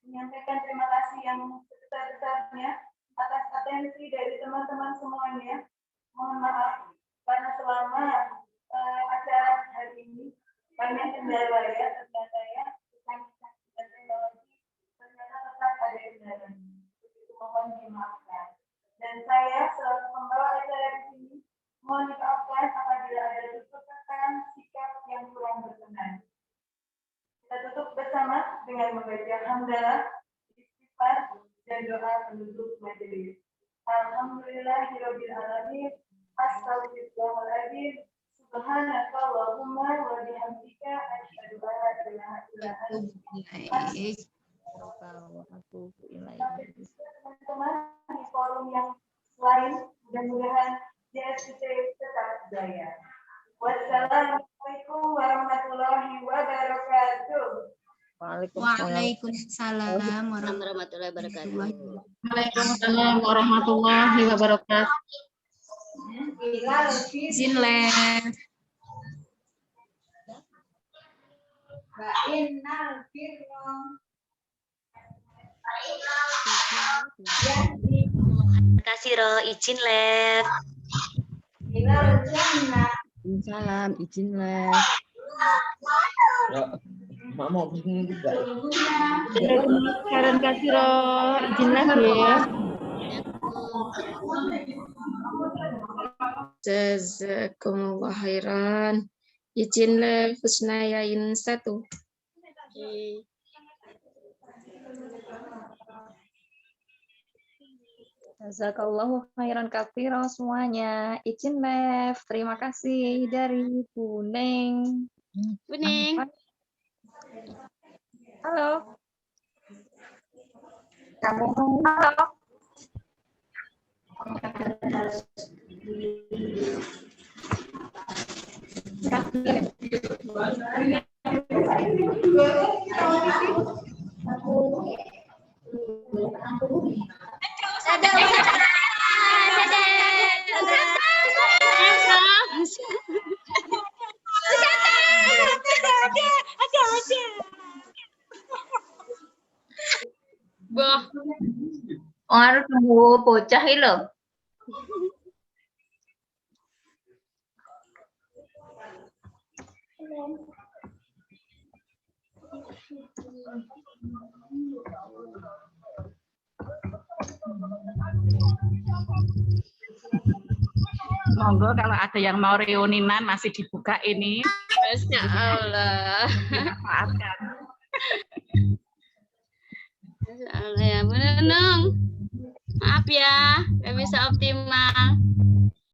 menyampaikan terima kasih yang sebesar-besarnya atas atensi dari teman-teman semuanya. Mohon maaf karena selama acara hari ini banyak kendala ya, ternyata ya, dan teknologi ternyata tetap ada kendala. Mohon dimaafkan. Dan saya selaku pembawa acara di sini mohon dimaafkan apabila ada kesalahan sikap yang kurang berkenan. Kita tutup bersama dengan membaca hamdalah, istighfar, dan doa penutup majelis. Alhamdulillahirabbil alamin. Astagfirullahaladzim. Subhanakallahumma wa bihamdika asyhadu an la ilaha illa anta. Teman-teman di forum yang lain, mudah-mudahan JSC tetap jaya. Wassalamualaikum warahmatullahi wabarakatuh. Waalaikumsalam warahmatullahi wabarakatuh. Waalaikumsalam warahmatullahi wabarakatuh. Izin live. Terima kasih Ro, izin live. Salam, izin live. Mau bikin juga. Karen Kasiro, izin live ya. Jazakumullah khairan. Izin live Husnayain 1. Jazakallahu khairan katsira semuanya. Izin live. Terima kasih dari Kuning. Kuning. Halo. Halo. Aku Wah. Harus tunggu bocah ini loh. Monggo kalau ada yang mau reuninan masih dibuka ini. Masya Allah. Dimanfaatkan. Masya Allah ya, Bu Nunung. Maaf ya, nggak bisa optimal.